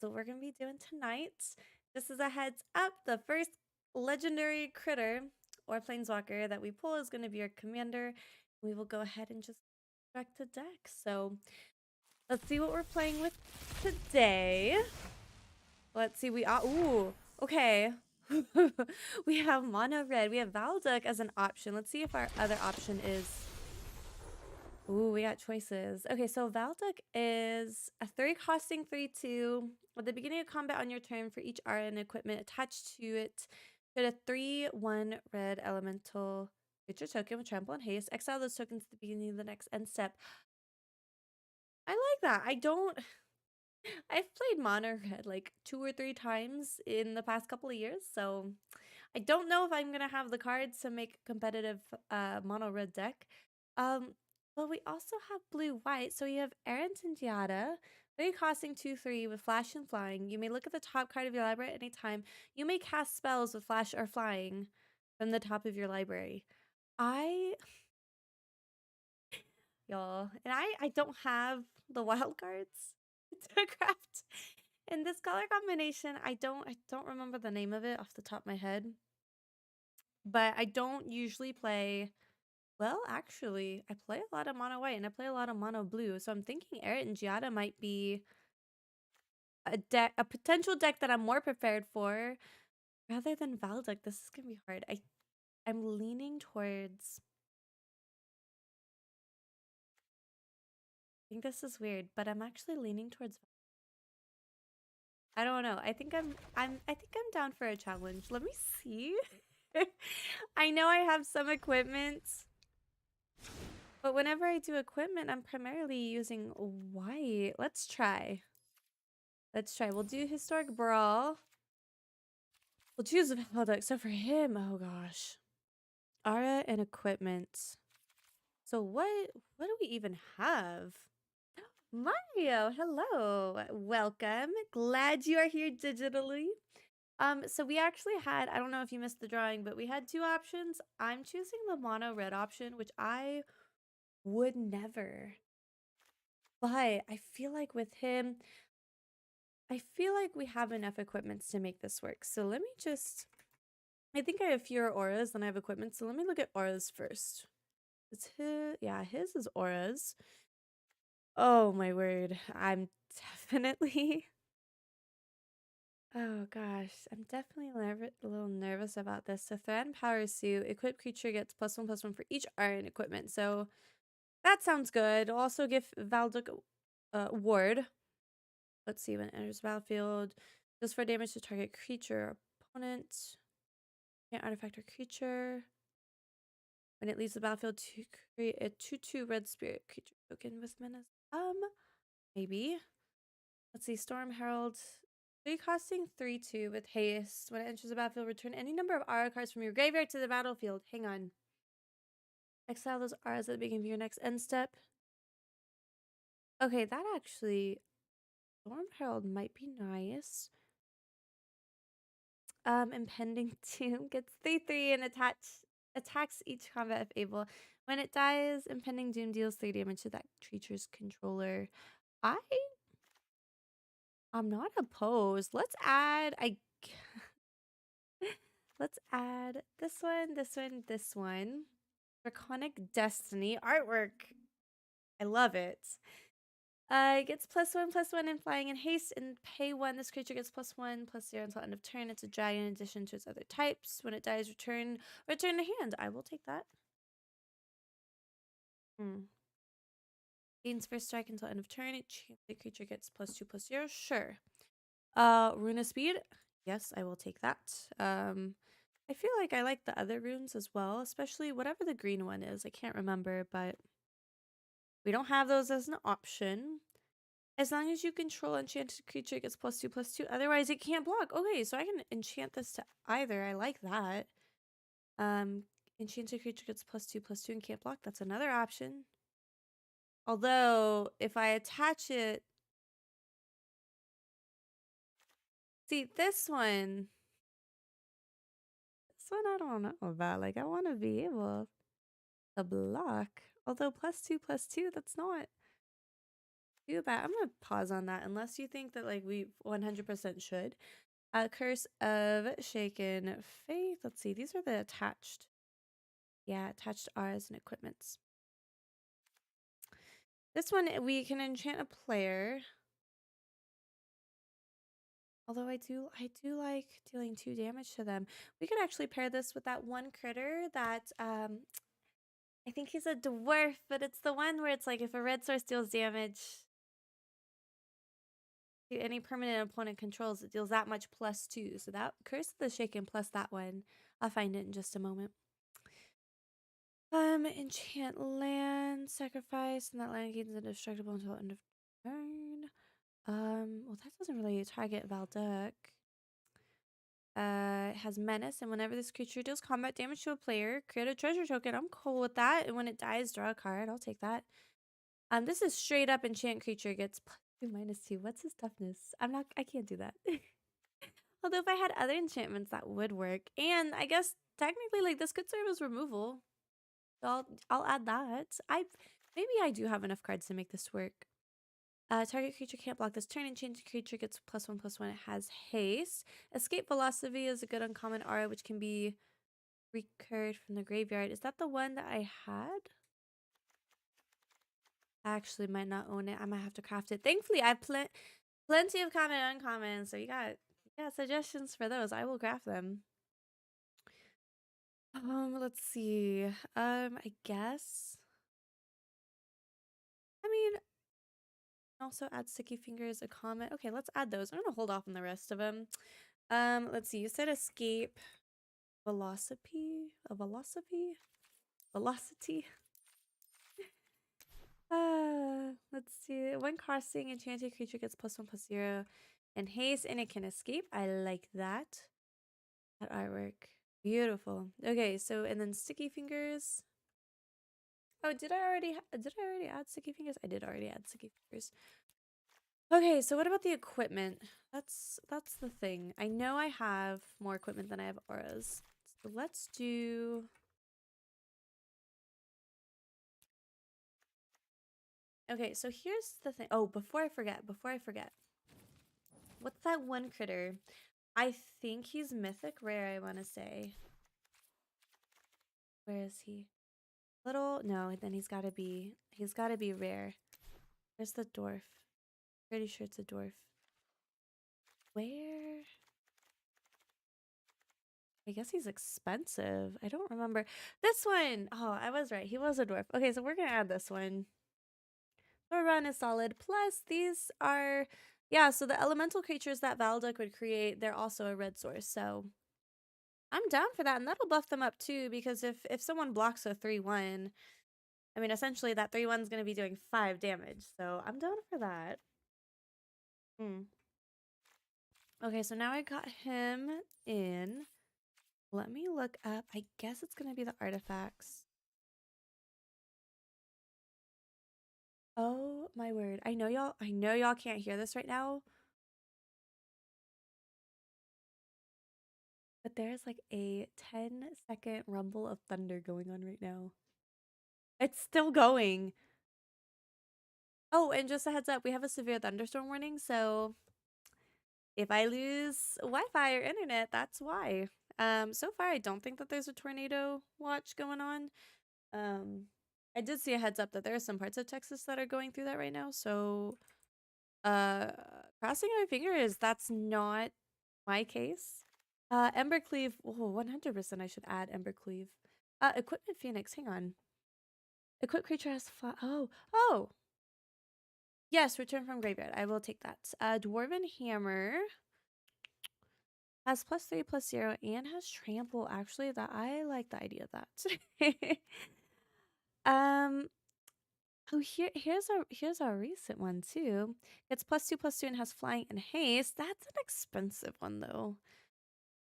So we're going to be doing tonight. Just as a heads up, the first legendary critter or planeswalker that we pull is going to be our commander. We will go ahead and just direct the deck. So let's see what we're playing with today. Let's see. Ooh, okay. We have mono red. We have Valduk as an option. Let's see if our other option is. Ooh, we got choices. Okay, so Valduk is a 3 costing 3/2. At the beginning of combat on your turn, for each aura and equipment attached to it, get a 3/1 red elemental creature token with trample and haste. Exile those tokens at the beginning of the next end step. I like that. I've played mono red like 2 or 3 times in the past couple of years, so I don't know if I'm gonna have the cards to make a competitive mono red deck. But we also have blue-white. So you have Errant and Giada, 3 costing 2/3 with flash and flying. You may look at the top card of your library at any time. You may cast spells with flash or flying from the top of your library. Y'all, and I don't have the wild cards to craft in this color combination. I don't remember the name of it off the top of my head. But I don't usually play. Well, actually, I play a lot of mono white and I play a lot of mono blue. So I'm thinking Errant and Giada might be a potential deck that I'm more prepared for rather than Valduk. This is gonna be hard. I'm leaning towards. I think this is weird, but I'm actually leaning towards. I don't know. I think I'm down for a challenge. Let me see. I know I have some equipment, but whenever I do equipment, I'm primarily using white. Let's try. We'll do Historic Brawl. We'll choose a Valduk. So for him, oh gosh. Aura and equipment. So what do we even have? Mario, hello. Welcome. Glad you are here digitally. So we actually had, I don't know if you missed the drawing, but we had 2 options. I'm choosing the mono red option, which I would never. But I feel like with him, I feel like we have enough equipments to make this work. So let me just, I think I have fewer auras than I have equipment. So let me look at auras first. It's his is auras. Oh my word. I'm definitely, oh gosh, I'm definitely a little nervous about this. So Thran Power Suit, equipped creature gets +1/+1 for each iron equipment. So that sounds good. I'll also give Valduk ward. Let's see, when it enters the battlefield, deals 4 damage to target creature or opponent. Can't artifact or creature. When it leaves the battlefield, to create a 2/2 red spirit creature token with menace. Maybe. Let's see, Storm Herald. 3 costing 3/2 with haste. When it enters the battlefield, return any number of aura cards from your graveyard to the battlefield. Hang on. Exile those auras at the beginning of your next end step. Okay, that actually, Storm Herald might be nice. Impending Doom gets 3/3 and attacks each combat if able. When it dies, Impending Doom deals 3 damage to that creature's controller. I'm not opposed. Let's add let's add this one. Draconic Destiny artwork. I love it. It gets +1/+1 in flying and haste, and pay 1. This creature gets +1/+0 until end of turn. It's a dragon in addition to its other types. When it dies, return to hand. I will take that. Gains first strike until end of turn. The creature gets +2/+0. Sure. Rune of Speed. Yes, I will take that. I feel like I like the other runes as well, especially whatever the green one is. I can't remember, but we don't have those as an option. As long as you control enchanted creature, it gets +2/+2. Otherwise, it can't block. Okay, so I can enchant this to either. I like that. Enchanted creature gets +2/+2 and can't block. That's another option. Although, if I attach it... See, this one I don't know about. Like, I want to be able to block. Although +2/+2, that's not... too bad. I'm gonna pause on that unless you think that like we 100% should. Curse of Shaken Faith. Let's see. These are the attached. Yeah, attached R's and equipments. This one we can enchant a player. Although I do like dealing 2 damage to them. We could actually pair this with that one critter that I think he's a dwarf, but it's the one where it's like if a red source deals damage to any permanent opponent controls, it deals that much +2. So that Curse of the Shaken plus that one. I'll find it in just a moment. Enchant land, sacrifice, and that land gains indestructible until end of turn. Well, that doesn't really target Valduk. It has menace, and whenever this creature deals combat damage to a player, create a treasure token. I'm cool with that. And when it dies, draw a card. I'll take that. This is straight up enchant creature gets +2, -2. What's his toughness? I can't do that. Although if I had other enchantments, that would work. And I guess technically, like this could serve as removal. So I'll add that. Maybe I do have enough cards to make this work. Target creature can't block this turn. Enchanted creature gets +1/+1. It has haste. Escape Philosophy is a good uncommon aura, which can be recurred from the graveyard. Is that the one that I had? I actually might not own it. I might have to craft it. Thankfully, I have plenty of common and uncommon, so you got suggestions for those. I will craft them. Let's see. I guess. I mean, also add Sticky Fingers, a comment. Okay, let's add those. I'm gonna hold off on the rest of them. Let's see. You said escape velocity. Velocity. Let's see. When crossing, enchanted creature gets +1/+0 and haste, and it can escape. I like that. That artwork. Beautiful. Okay, so and then Sticky Fingers. Oh, did I already add Sticky Fingers? I did already add Sticky Fingers. Okay, so what about the equipment? That's the thing. I know I have more equipment than I have auras. So let's do... Okay, so here's the thing. Oh, before I forget. What's that one critter? I think he's mythic rare, I want to say. Where is he? Little? No, then he's got to be rare. Where's the dwarf? Pretty sure it's a dwarf. Where? I guess he's expensive. I don't remember. This one! Oh, I was right. He was a dwarf. Okay, so we're going to add this one. Torban is solid. Plus, these are... Yeah, so the elemental creatures that Valduk would create, they're also a red source. So I'm down for that. And that'll buff them up too, because if someone blocks a 3/1, I mean, essentially that 3/1 is going to be doing 5 damage. So I'm down for that. Okay, so now I got him in. Let me look up. I guess it's going to be the artifacts. Oh my word. I know y'all can't hear this right now. But there's like a 10-second rumble of thunder going on right now. It's still going. Oh, and just a heads up, we have a severe thunderstorm warning, so if I lose Wi-Fi or internet, that's why. So far I don't think that there's a tornado watch going on. I did see a heads up that there are some parts of Texas that are going through that right now, so crossing my fingers that's not my case. Embercleave, 100% I should add Embercleave. Equipment Phoenix, hang on. Equip creature has oh! Yes, return from graveyard. I will take that. Dwarven Hammer has +3/+0 and has trample. Actually, that I like the idea of that. Oh, here's our recent one too. It's +2/+2 and has flying and haste. That's an expensive one though.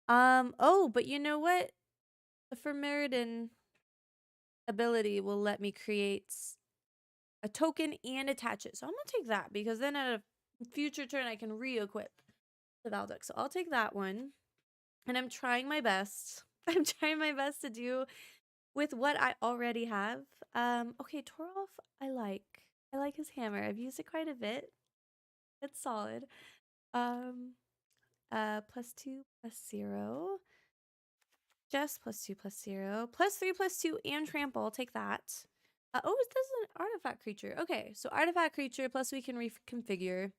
Oh, but you know what? The Fermeridan ability will let me create a token and attach it. So I'm gonna take that because then at a future turn I can re-equip the Valduk. So I'll take that one. And I'm trying my best. I'm trying my best to do with what I already have. Okay, Toralf I like. I like his hammer. I've used it quite a bit. It's solid. +2/+0. Just +2/+0. +3/+2 and trample. I'll take that. Oh, this is an artifact creature. Okay, so artifact creature, plus we can reconfigure.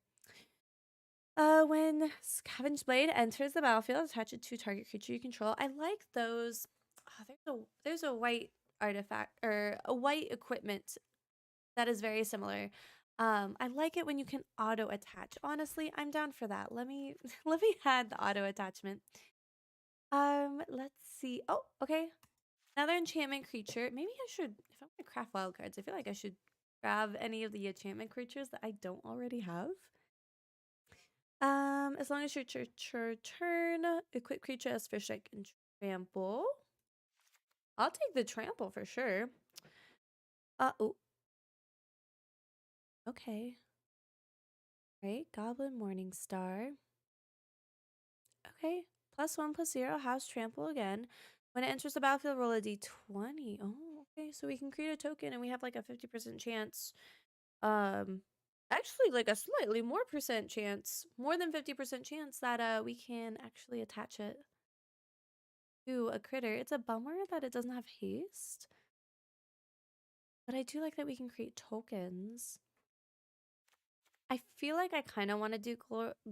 When Scavenged Blade enters the battlefield, attach it to target creature you control. I like those. Oh, there's a white artifact or a white equipment that is very similar. I like it when you can auto attach. Honestly, I'm down for that. Let me let me add the auto attachment. Let's see. Oh, okay. Another enchantment creature. Maybe I should, if I'm gonna craft wild cards, I feel like I should grab any of the enchantment creatures that I don't already have. As long as your turn, equip creature as fish strike and trample. I'll take the trample for sure. Oh. Okay. Right, Goblin Morningstar. Okay. +1/+0 has trample again. When it enters the battlefield, roll a d20. Oh, okay. So we can create a token and we have like a 50% chance. Actually like a slightly more percent chance, more than 50% chance that we can actually attach it to a critter. It's a bummer that it doesn't have haste. But I do like that we can create tokens. I feel like I kind of want to do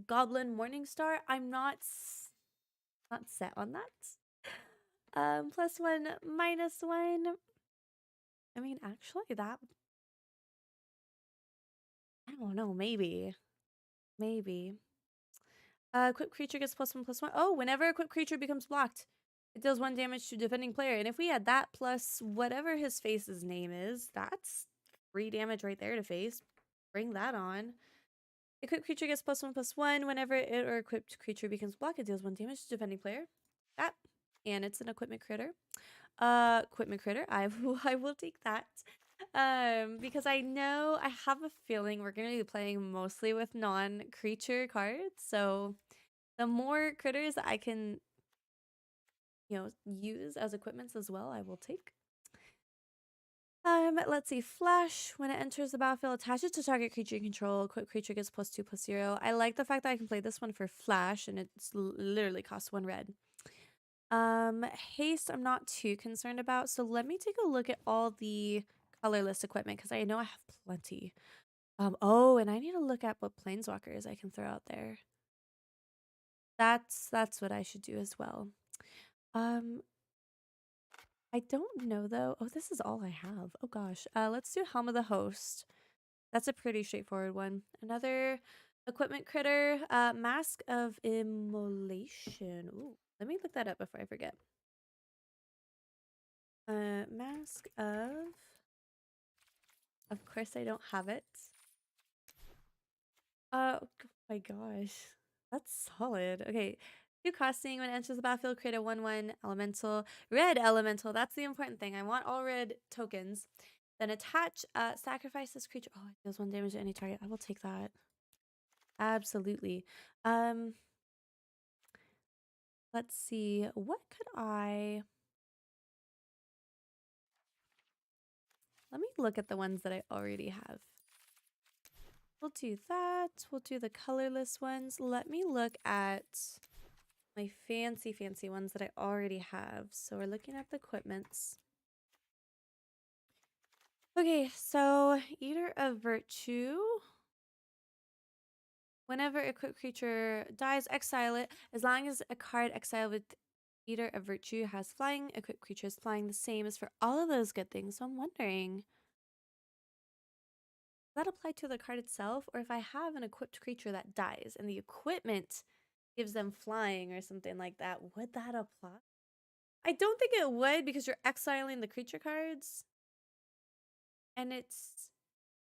Goblin Morningstar. I'm not set on that. +1, -1. I mean, actually, that... I don't know, maybe. Equipped creature gets +1/+1. Oh, whenever a equipped creature becomes blocked, it deals 1 damage to defending player. And if we had that plus whatever his face's name is, that's 3 damage right there to face. Bring that on. Equipped creature gets +1/+1. Whenever it or equipped creature becomes blocked, it deals 1 damage to defending player. That. And it's an equipment critter. Equipment critter. I will take that. Because I have a feeling we're gonna be playing mostly with non-creature cards. So the more critters I can, use as equipments as well, I will take. Let's see. Flash. When it enters the battlefield, attach it to target creature you control. Equipped creature gets +2/+0. I like the fact that I can play this one for flash, and it's literally costs 1 red. Haste, I'm not too concerned about. So let me take a look at all the colorless equipment because I know I have plenty. Oh, and I need to look at what planeswalkers I can throw out there. That's what I should do as well. I don't know though. Oh, this is all I have. Oh gosh. Let's do Helm of the Host. That's a pretty straightforward one. Another equipment critter, Mask of Immolation. Ooh, let me look that up before I forget. Mask of course I don't have it. Oh my gosh. That's solid. Okay. 2 costing. When it enters the battlefield, create a 1/1 elemental. Red elemental. That's the important thing. I want all red tokens. Then attach, sacrifice this creature. Oh, it deals 1 damage to any target. I will take that. Absolutely. Let's see. What could I... Let me look at the ones that I already have. We'll do that. We'll do the colorless ones. Let me look at my fancy ones that I already have. So we're looking at the equipments. Okay, so Eater of Virtue. Whenever a equipped creature dies, exile it. As long as a card exiled with Eater of Virtue has flying, equipped creature is flying. The same as for all of those good things. So I'm wondering, does that apply to the card itself? Or if I have an equipped creature that dies and the equipment gives them flying or something like that, would that apply? I don't think it would because you're exiling the creature cards. And it's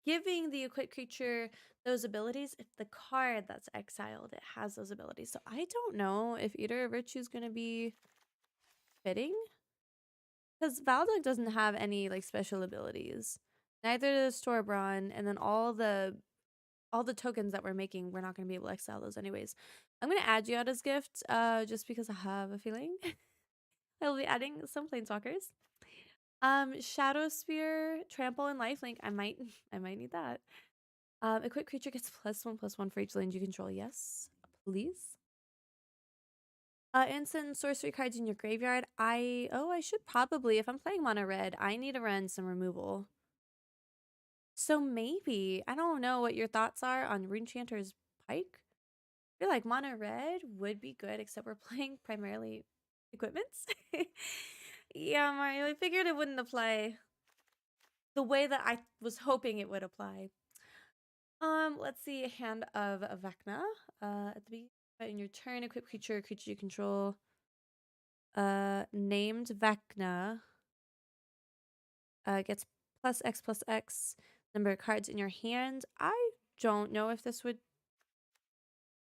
giving the equipped creature those abilities if the card that's exiled, it has those abilities. So I don't know if Eater of Virtue is going to be fitting. Because Valduk doesn't have any like special abilities. Neither does Torbran, and then all the tokens that we're making, we're not going to be able to exile those anyways. I'm going to add you out as gift, just because I have a feeling I will be adding some planeswalkers. Shadow Spear, Trample, and Lifelink. I might need that. Equipped creature gets +1/+1 for each land you control. Yes, please. Instant and sorcery cards in your graveyard. I should probably, if I'm playing mono red, I need to run some removal. So maybe, I don't know what your thoughts are on Runechanter's Pike. I feel like mono red would be good, except we're playing primarily equipments. Yeah, Mario, I figured it wouldn't apply the way that I was hoping it would apply. Let's see, Hand of Vecna. At the beginning in your turn, equip creature you control. Named Vecna. Gets +X number of cards in your hand. I don't know if this would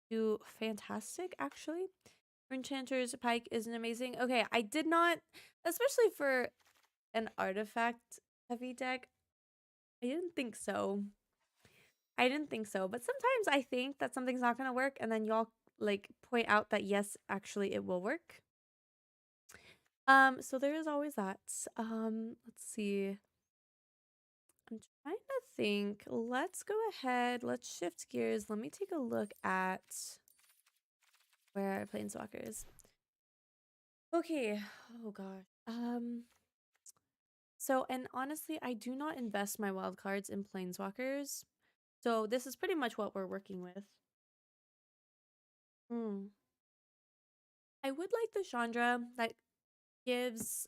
do fantastic, actually. Runechanter's Pike isn't amazing. Okay, I did not, especially for an artifact heavy deck, I didn't think so. But sometimes I think that something's not going to work, and then y'all like point out that yes, actually it will work. So there is always that. Let's see. I'm trying to think. Let's go ahead. Let's shift gears. Let me take a look at where our planeswalkers. Okay. Oh gosh. So, and honestly, I do not invest my wild cards in planeswalkers. So this is pretty much what we're working with. I would like the Chandra that gives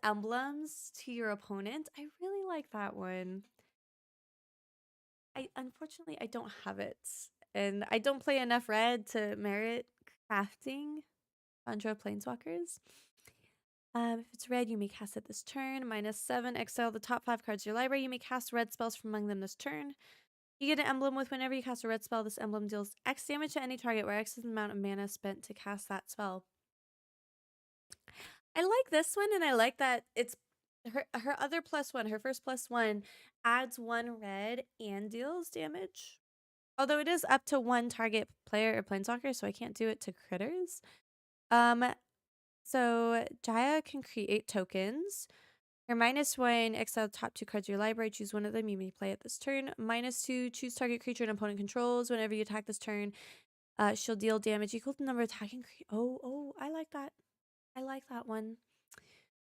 emblems to your opponent. I really like that one. Unfortunately I don't have it, and I don't play enough red to merit crafting Chandra planeswalkers. If it's red, you may cast it this turn. -7, exile the top 5 cards of your library. You may cast red spells from among them this turn. You get an emblem with whenever you cast a red spell, this emblem deals X damage to any target, where X is the amount of mana spent to cast that spell. I like this one, and I like that it's her other +1, her first +1 adds 1 red and deals damage. Although it is up to 1 target player or planeswalker, so I can't do it to critters. So Jaya can create tokens. Her -1, exile the top 2 cards of your library, choose one of them, you may play it this turn. -2, choose target creature an opponent controls. Whenever you attack this turn, she'll deal damage equal to the number of attacking Oh, I like that. I like that one.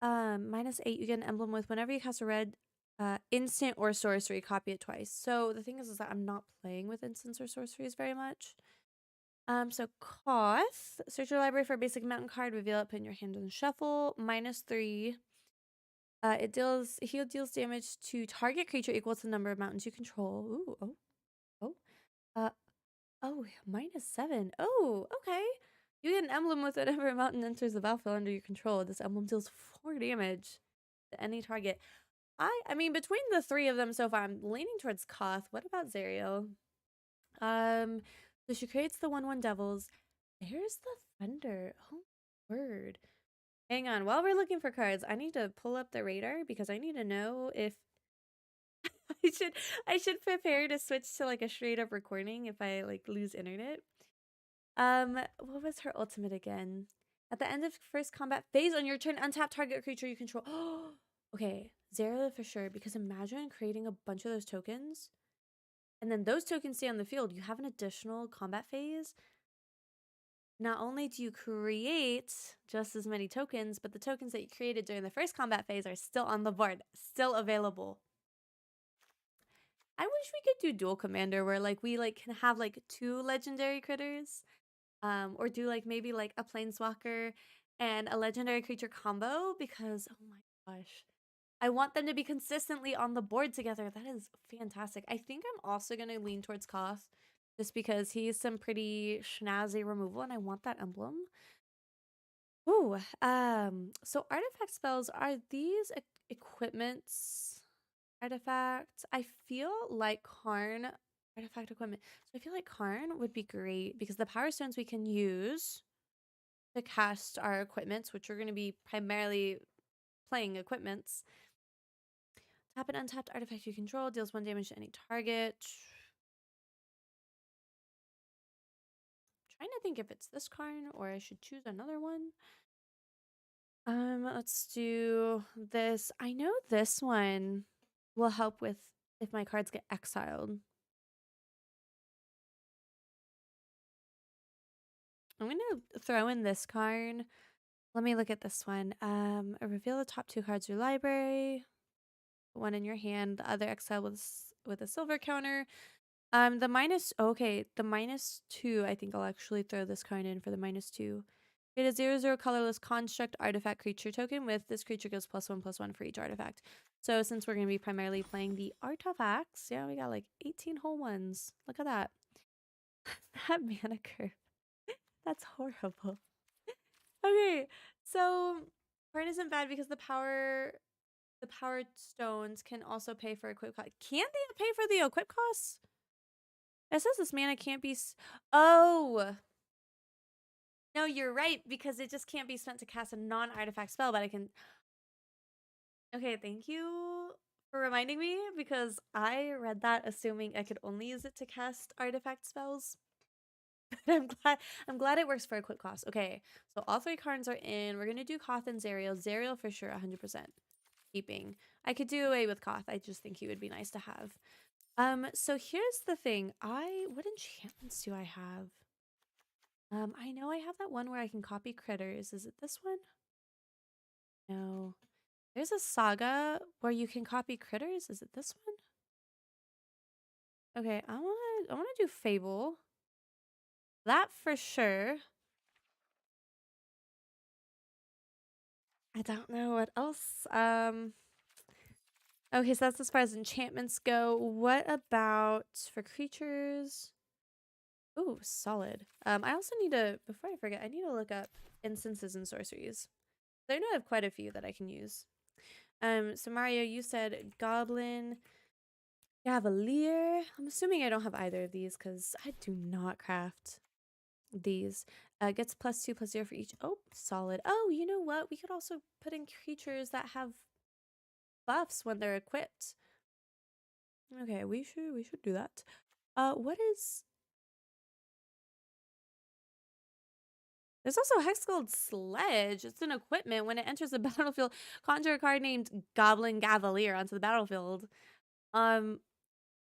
-8, you get an emblem with whenever you cast a red instant or sorcery, copy it twice. So the thing is that I'm not playing with instants or sorceries very much. So Koth, search your library for a basic mountain card, reveal it, put in your hand and shuffle. -3. Heal deals damage to target creature equal to the number of mountains you control. Ooh, -7. Oh, okay. You get an emblem with whatever mountain enters the battlefield under your control. This emblem deals 4 damage to any target. I mean, between the 3 of them so far, I'm leaning towards Koth. What about Zerial? So she creates the 1/1 devils. There's the thunder. Oh, word. Hang on. While we're looking for cards, I need to pull up the radar because I need to know if I should prepare to switch to like a straight up recording if I like lose internet. What was her ultimate again? At the end of first combat phase on your turn, untap target creature you control. Okay, Zera for sure, because imagine creating a bunch of those tokens and then those tokens stay on the field. You have an additional combat phase. Not only do you create just as many tokens, but the tokens that you created during the first combat phase are still on the board, still available. I wish we could do dual commander where like we like can have like 2 legendary critters, or do like maybe like a planeswalker and a legendary creature combo, because oh my gosh, I want them to be consistently on the board together. That is fantastic. I think I'm also gonna lean towards Koth just because he's some pretty snazzy removal and I want that emblem. Ooh, so artifact spells, are these equipments artifacts? I feel like Karn artifact equipment. So I feel like Karn would be great because the power stones we can use to cast our equipments, which are going to be primarily playing equipments. Tap an untapped artifact you control, deals 1 damage to any target. Trying to think if it's this Karn or I should choose another one. Let's do this. I know this one will help with if my cards get exiled. I'm gonna throw in this card. Let me look at this one. Reveal the top 2 cards of your library. One in your hand, the other exile with a silver counter. The -2, I think I'll actually throw this card in for the -2. Create a 0/0 colorless construct artifact creature token. With this creature goes +1/+1 for each artifact. So since we're going to be primarily playing the artifacts, yeah, we got like 18 whole ones. Look at that. That mana curve. That's horrible. Okay, so card isn't bad because the powered stones can also pay for equip cost. Can they pay for the equip costs? It says this mana can't be. Oh! No, you're right, because it just can't be spent to cast a non-artifact spell, but I can. Okay, thank you for reminding me, because I read that assuming I could only use it to cast artifact spells. But I'm glad it works for equip cost. Okay, so all 3 cards are in. We're gonna do Koth and Zariel. Zariel for sure, 100%. Keeping. I could do away with Koth. I just think he would be nice to have. So here's the thing. What enchantments do I have? I know I have that one where I can copy critters. Is it this one? No. There's a saga where you can copy critters. Is it this one? Okay, I wanna do Fable. That for sure. I don't know what else. Okay, so that's as far as enchantments go. What about for creatures? Ooh, solid. I also need to, before I forget, I need to look up instances and sorceries. I know I have quite a few that I can use. So Mario, you said Goblin, Cavalier. I'm assuming I don't have either of these because I do not craft these. Gets +2/+0 for each. Oh, solid. Oh, you know what? We could also put in creatures that have buffs when they're equipped. Okay, we should do that. What is? There's also Hexgold Sledge. It's an equipment. When it enters the battlefield, conjure a card named Goblin Cavalier onto the battlefield. I'm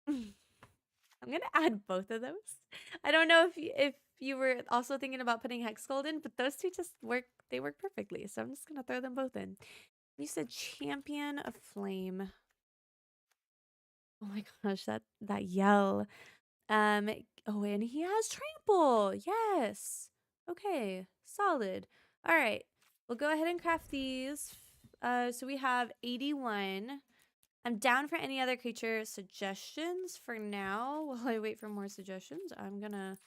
gonna add both of those. I don't know if you were also thinking about putting Hexgold in, but those two just work. They work perfectly. So I'm just gonna throw them both in. You said Champion of Flame. Oh my gosh, that yell. Oh, and he has trample. Yes. Okay, solid. All right, we'll go ahead and craft these. So we have 81. I'm down for any other creature suggestions for now. While I wait for more suggestions, I'm gonna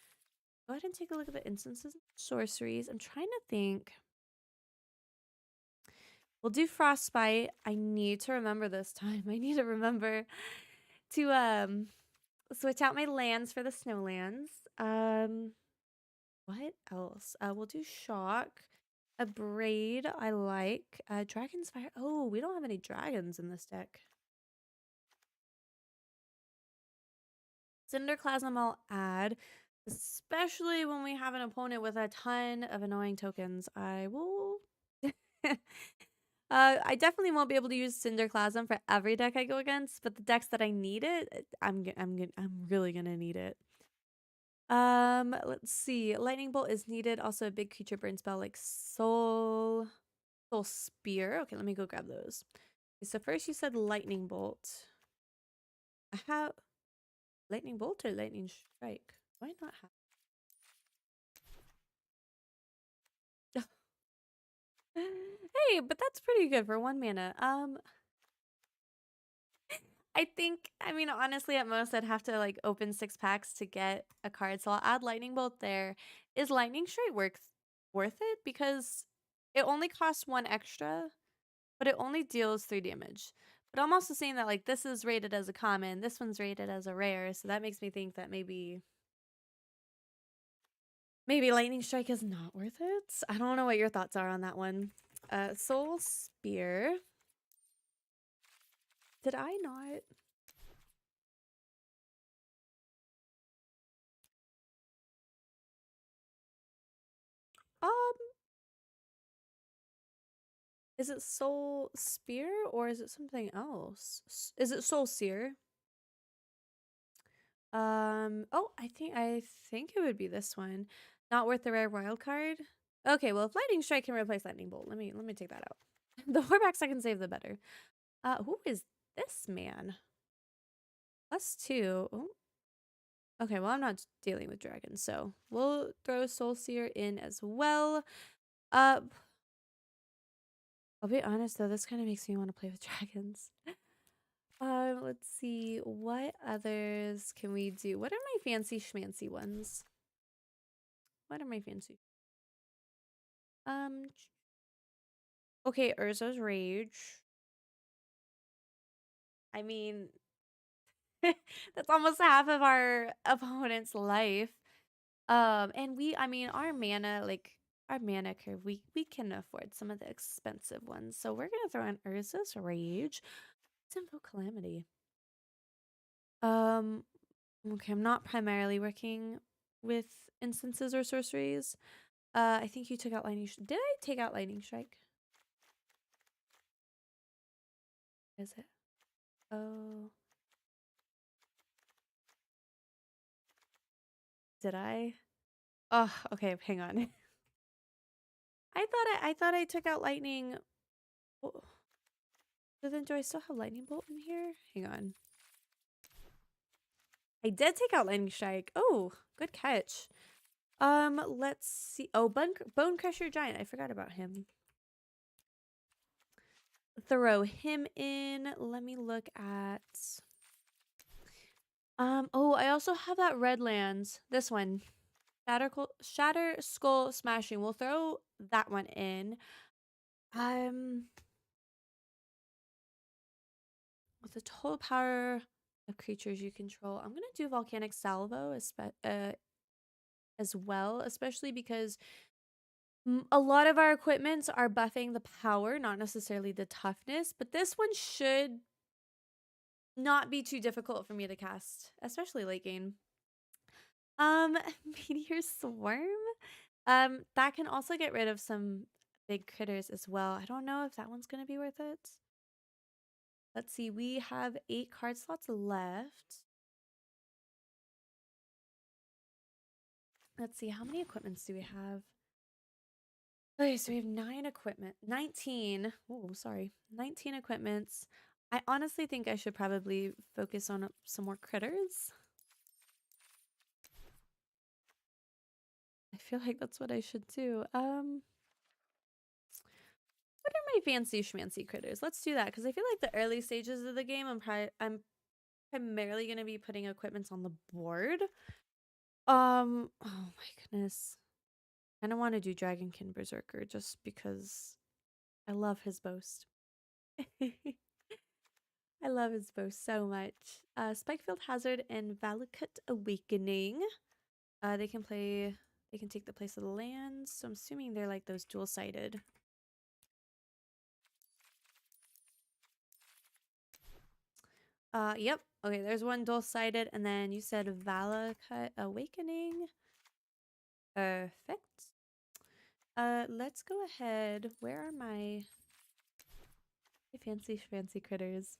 go ahead and take a look at the instances and sorceries. I'm trying to think. We'll do Frostbite. I need to remember this time. I need to remember to switch out my lands for the snowlands. What else? We'll do Shock. A Braid, I like. Dragon's Fire. Oh, we don't have any dragons in this deck. Cinderclasm I'll add, especially when we have an opponent with a ton of annoying tokens. I will. I definitely won't be able to use Cinderclasm for every deck I go against, but the decks that I need it, I'm really gonna need it. Let's see. Lightning Bolt is needed. Also, a big creature burn spell like Soul Spear. Okay, let me go grab those. Okay, so first you said Lightning Bolt. I have Lightning Bolt or Lightning Strike. Why not have? Hey, but that's pretty good for 1 mana. I mean, honestly, at most, I'd have to like open 6 packs to get a card. So I'll add Lightning Bolt there. Is Lightning Strike worth it? Because it only costs 1 extra, but it only deals 3 damage. But I'm also saying that like this is rated as a common, this one's rated as a rare, so that makes me think that maybe Lightning Strike is not worth it. I don't know what your thoughts are on that one. Soul Spear. Did I not? Um, Is it Soul Spear or is it something else? Is it Soul Seer? Oh, I think it would be this one. Not worth the rare wild card. Okay, well if Lightning Strike can replace Lightning Bolt, let me take that out. The more backs I can save, the better. Who is this man? +2. Oh. Okay, well I'm not dealing with dragons, so we'll throw Soul Seer in as well. I'll be honest though, this kind of makes me want to play with dragons. Let's see, what others can we do? What are my fancy schmancy ones? What are my fancy? Okay, Urza's Rage. I mean, that's almost half of our opponent's life. And I mean, our mana curve, we can afford some of the expensive ones. So we're gonna throw in Urza's Rage. Let's invoke Calamity. Okay, I'm not primarily working with instances or sorceries. I think you took out Lightning. Did I take out Lightning Strike? Is it? Oh. Did I? Oh, okay, hang on. I thought I took out Lightning. Oh. So then do I still have Lightning Bolt in here? Hang on. I did take out Lightning Strike. Oh, good catch. Let's see. Oh, Bone Crusher Giant. I forgot about him. Throw him in. Let me look at... oh, I also have that red lands. This one. Shatter Skull Smashing. We'll throw that one in. With the total power of creatures you control, I'm gonna do Volcanic Salvo as well, especially because a lot of our equipments are buffing the power, not necessarily the toughness, but this one should not be too difficult for me to cast, especially late game. Meteor Swarm. That can also get rid of some big critters as well. I don't know if that one's gonna be worth it. Let's see, we have 8 card slots left. Let's see, how many equipments do we have? Okay, so we have 19. Oh, sorry. 19 equipments. I honestly think I should probably focus on some more critters. I feel like that's what I should do. What are my fancy schmancy critters? Let's do that, because I feel like the early stages of the game, I'm primarily going to be putting equipments on the board. Oh my goodness. I don't want to do Dragonkin Berserker just because I love his boast. I love his boast so much. Spikefield Hazard and Valakut Awakening. They can take the place of the lands. So I'm assuming they're like those dual-sided. Yep. Okay, there's one dual-sided, and then you said Valakut Awakening. Perfect. Let's go ahead. Where are my fancy critters?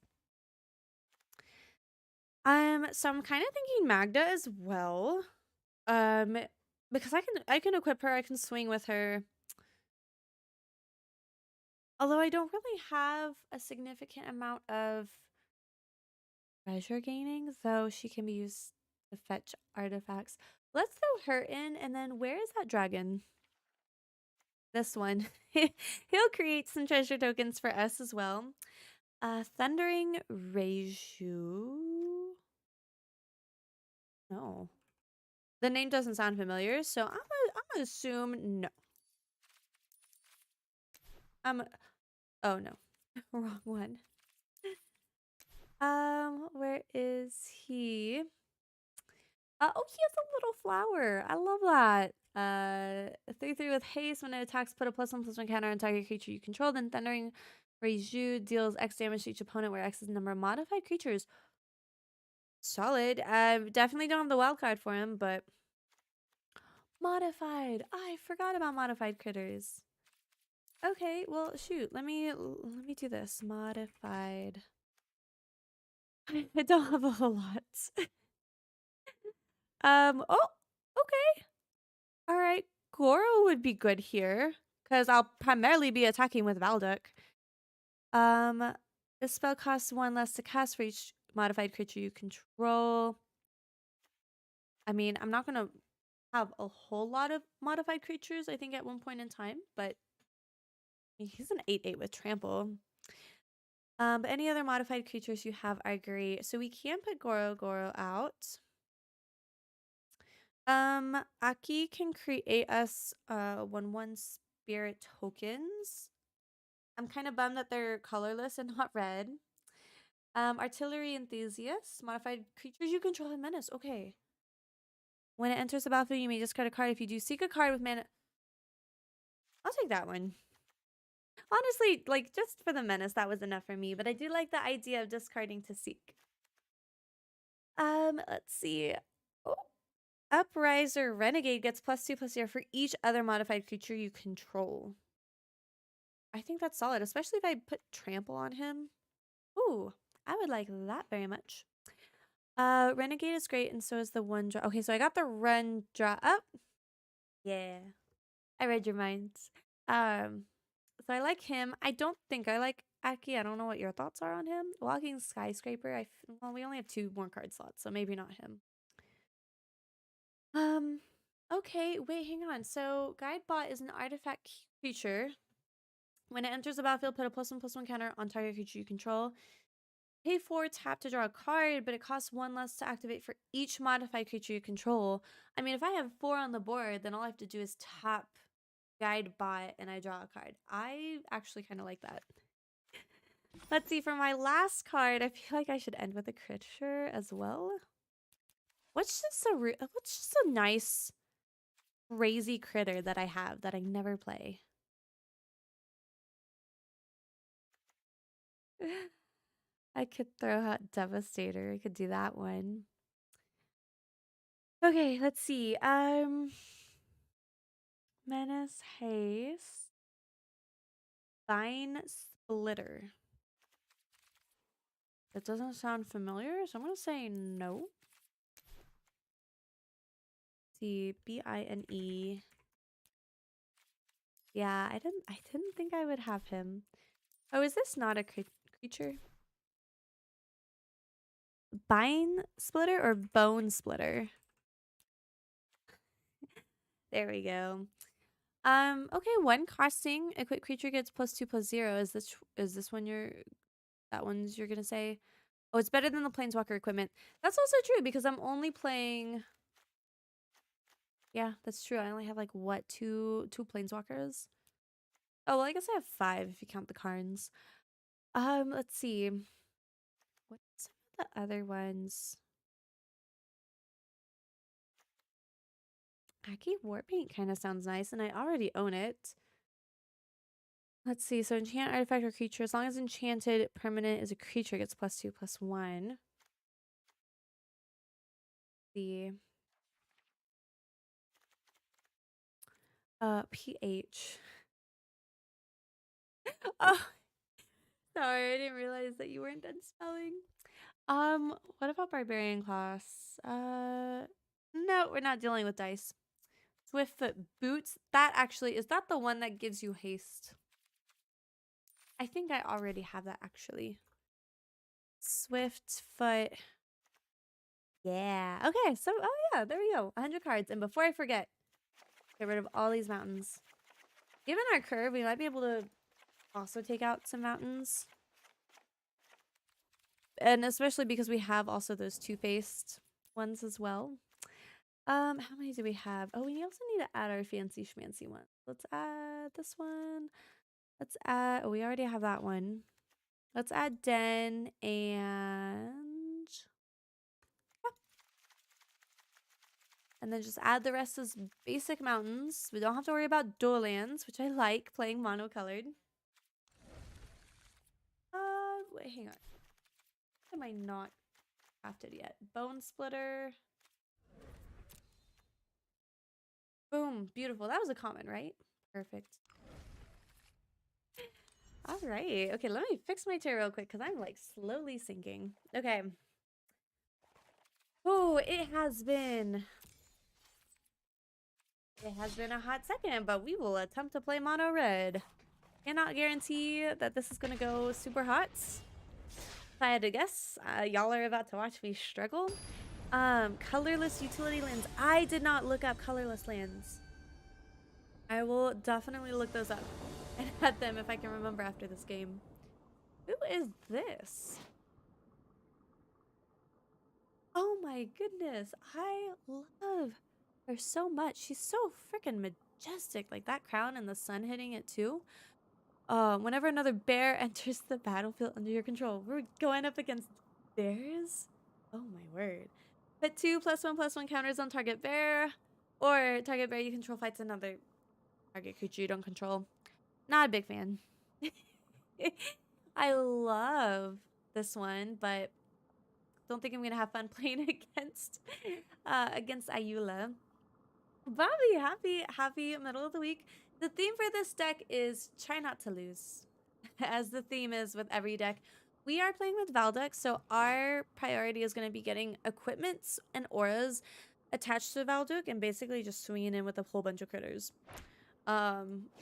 So I'm kind of thinking Magda as well. Because I can equip her, I can swing with her. Although I don't really have a significant amount of treasure gaining, though she can be used to fetch artifacts. Let's throw her in, and then where is that dragon? This one. He'll create some treasure tokens for us as well. Thundering Reiju. No. The name doesn't sound familiar, so I'm gonna assume no. Oh no. Wrong one. Where is he? Oh, he has a little flower. I love that. 3/3 with haste. When it attacks, put a +1/+1 counter on target creature you control. Then Thundering Reiju deals X damage to each opponent, where X is the number of modified creatures. Solid. Definitely don't have the wild card for him, but modified. I forgot about modified critters. Okay, well, shoot. Let me do this. Modified. I don't have a whole lot. Oh, okay. All right. Goro would be good here because I'll primarily be attacking with Valduk. This spell costs 1 less to cast for each modified creature you control. I mean, I'm not gonna have a whole lot of modified creatures, I think, at one point in time, but he's an 8/8 with trample. But any other modified creatures you have are great. So we can put Goro out. Aki can create us 1/1 spirit tokens. I'm kind of bummed that they're colorless and not red. Artillery enthusiasts, modified creatures you control have menace. Okay. When it enters the battlefield, you may discard a card. If you do, seek a card with mana. I'll take that one. Honestly, like, just for the menace, that was enough for me. But I do like the idea of discarding to seek. Let's see. Oh. Upriser Renegade gets +2/+0 for each other modified creature you control. I think that's solid, especially if I put trample on him. Ooh, I would like that very much. Renegade is great, and so is the one draw. Okay, so I got the run draw up. Yeah, I read your minds. So I like him. I don't think I like Aki. I don't know what your thoughts are on him. Walking Skyscraper. Well, we only have 2 more card slots, so maybe not him. Okay, wait, hang on. So Guidebot is an artifact creature. When it enters the battlefield, put a +1/+1 counter on target creature you control. Pay 4 tap to draw a card, but it costs 1 less to activate for each modified creature you control. I mean, if I have 4 on the board, then all I have to do is tap Guidebot and I draw a card. I actually kind of like that. Let's see, for my last card, I feel like I should end with a creature as well. What's just a nice, crazy critter that I have that I never play? I could throw out Devastator. I could do that one. Okay, let's see. Menace, Haste, Vine Splitter. It doesn't sound familiar, so I'm gonna say no. Let's see, Bine. Yeah, I didn't think I would have him. Oh, is this not a creature? Vine Splitter or Bone Splitter? There we go. Okay, when casting, a quick creature gets +2/+0. Is this one that one's you're gonna say? Oh, it's better than the Planeswalker equipment. That's also true because I'm only playing. Yeah, that's true. I only have like what, two Planeswalkers? Oh, well, I guess I have 5 if you count the Karns. Let's see. What's some of the other ones? Aki Warpaint kind of sounds nice, and I already own it. Let's see. So enchant artifact or creature. As long as enchanted permanent is a creature, gets +2/+1. The PH. Oh, sorry, I didn't realize that you weren't done spelling. What about barbarian class? No, we're not dealing with dice. Swiftfoot boots. That actually is that the one that gives you haste? I think I already have that actually. Swiftfoot. Yeah. Okay, so oh yeah, there we go. 100 cards. And before I forget, get rid of all these mountains. Given our curve, we might be able to also take out some mountains. And especially because we have also those 2-faced ones as well. How many do we have? Oh, we also need to add our fancy schmancy one. Let's add this one. Let's add, oh, we already have that one. Let's add Den and yeah. And then just add the rest as basic mountains. We don't have to worry about dual lands, which I like playing monocolored. Wait, hang on. Am I not crafted yet? Bone Splitter. Boom, beautiful. That was a common, right? Perfect. All right. Okay, let me fix my chair real quick because I'm like slowly sinking. Okay. Oh, it has been a hot second, but we will attempt to play mono red. Cannot guarantee that this is gonna go super hot. If I had to guess, y'all are about to watch me struggle. Colorless utility lands. I did not look up colorless lands. I will definitely look those up and add them if I can remember after this game. Who is this? Oh my goodness. I love her so much. She's so freaking majestic. Like that crown and the sun hitting it too. Whenever another bear enters the battlefield under your control, we're going up against bears? Oh my word. Put 2+1/+1 counters on target bear, or target bear you control fights another target creature you don't control. Not a big fan. I love this one, but don't think I'm gonna have fun playing against Ayula. Bobby, happy middle of the week. The theme for this deck is try not to lose, as the theme is with every deck. We are playing with Valduk, so our priority is going to be getting equipments and auras attached to Valduk and basically just swinging in with a whole bunch of critters.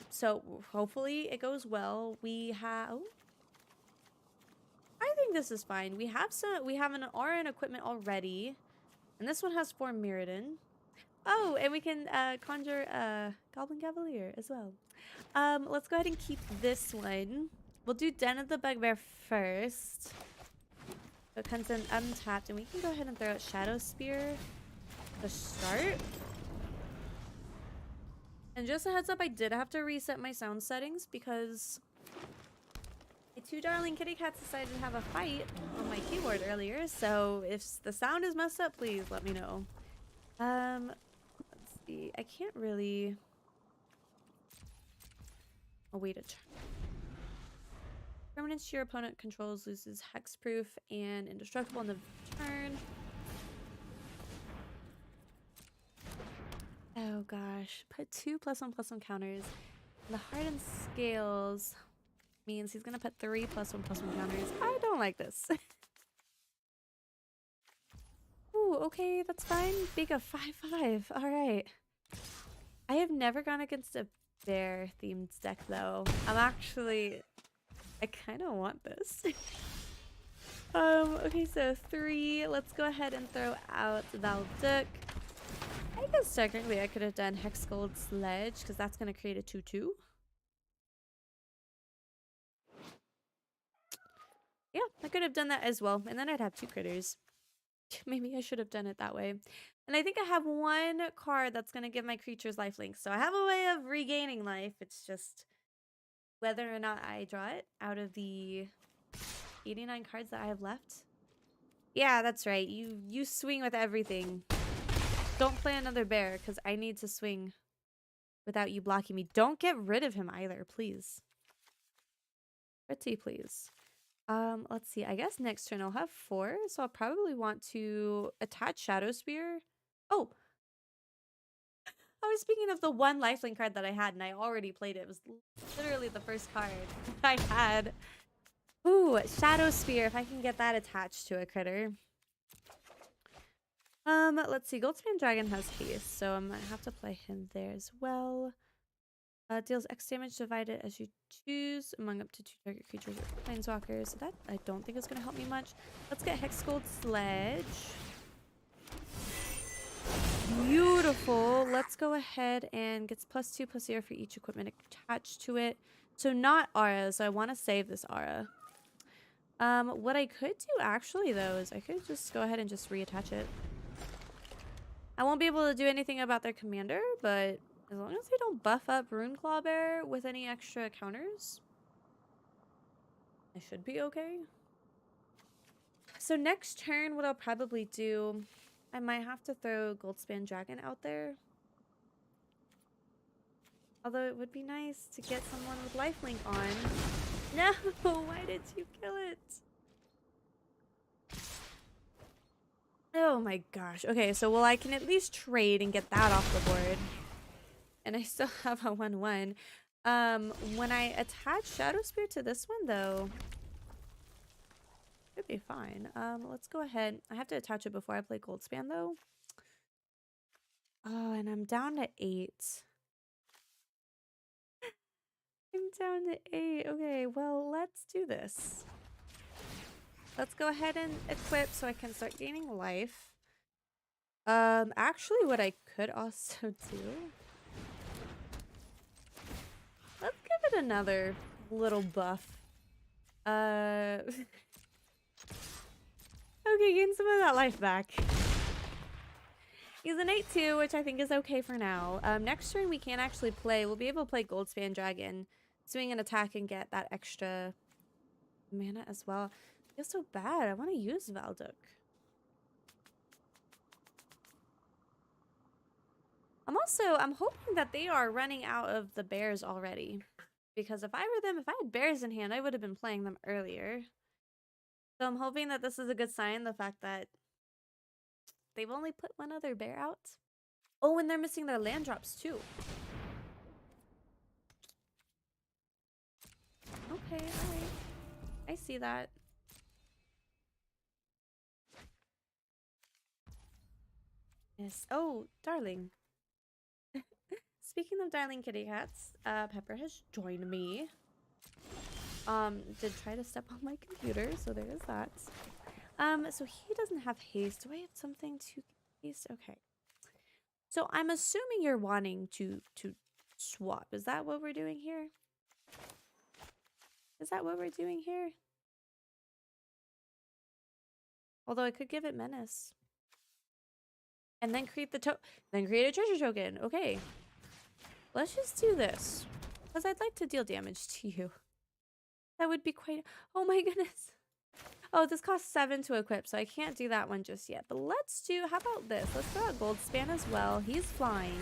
So hopefully it goes well. We have... I think this is fine. We have an aura and equipment already, and this one has 4 Mirrodin. Oh, and we can conjure Goblin Cavalier as well. Let's go ahead and keep this one. We'll do Den of the Bugbear first. So it comes in untapped, and we can go ahead and throw out Shadow Spear to start. And just a heads up, I did have to reset my sound settings because my 2 darling kitty cats decided to have a fight on my keyboard earlier. So if the sound is messed up, please let me know. Let's see. I can't really... I'll wait a turn. Permanence your opponent controls loses hexproof and indestructible on the turn. Oh gosh. Put 2+1/+1 counters. And the hardened scales means he's gonna put 3+1/+1 counters. I don't like this. Ooh, okay, that's fine. Big of 5/5. Alright. I have never gone against a bear themed deck though. I kind of want this. Okay, so 3. Let's go ahead and throw out Valduk. I guess technically I could have done Hexgold Sledge because that's going to create a 2/2. Yeah, I could have done that as well. And then I'd have 2 critters. Maybe I should have done it that way. And I think I have 1 card that's going to give my creatures lifelink. So I have a way of regaining life. It's just whether or not I draw it out of the 89 cards that I have left. Yeah, that's right. You swing with everything. Don't play another bear because I need to swing without you blocking me. Don't get rid of him either, please. Pretty please. Let's see. I guess next turn I'll have 4, so I'll probably want to attach Shadow Spear. Oh! I was speaking of the 1 lifelink card that I had, and I already played it. It was literally the first card I had. Ooh, Shadow Spear, if I can get that attached to a critter. Let's see. Goldspan Dragon has haste, so I might have to play him there as well. Deals X damage divided as you choose among up to 2 target creatures or planeswalkers. So that I don't think is going to help me much. Let's get Hexgold Sledge. Beautiful. Let's go ahead and gets +2/+0 for each equipment attached to it. So not aura, so I want to save this aura. What I could do actually though is I could just go ahead and just reattach it. I won't be able to do anything about their commander, but as long as they don't buff up Rune Clawbear with any extra counters, I should be okay. So next turn, what I'll probably do, I might have to throw Goldspan Dragon out there. Although it would be nice to get someone with lifelink on. No, why did you kill it? Oh my gosh. Okay, so well I can at least trade and get that off the board. And I still have a 1/1. When I attach Shadow Spear to this one, though, it'd be fine. Let's go ahead. I have to attach it before I play Goldspan, though. Oh, and I'm down to 8. I'm down to 8. Okay, well, let's do this. Let's go ahead and equip so I can start gaining life. Actually, what I could also do... Let's give it another little buff. Okay, gain some of that life back. He's an 8-2, which I think is okay for now. Next turn we can't actually play. We'll be able to play Goldspan Dragon, swing an attack, and get that extra mana as well. I feel so bad. I want to use Valduk. I'm hoping that they are running out of the bears already. Because if I were them, if I had bears in hand, I would have been playing them earlier. So I'm hoping that this is a good sign, the fact that they've only put one other bear out. Oh, and they're missing their land drops too. Okay, alright. I see that. Yes. Oh, darling. Speaking of darling kitty cats, Pepper has joined me. Did try to step on my computer, so there is that. So he doesn't have haste. Do I have something to haste? Okay. So I'm assuming you're wanting to swap. Is that what we're doing here? Is that what we're doing here? Although I could give it menace. And then create then create a treasure token. Okay. Let's just do this. Because I'd like to deal damage to you. That would be quite... Oh my goodness. Oh, this costs 7 to equip, so I can't do that one just yet. But let's do... How about this? Let's throw out Goldspan as well. He's flying.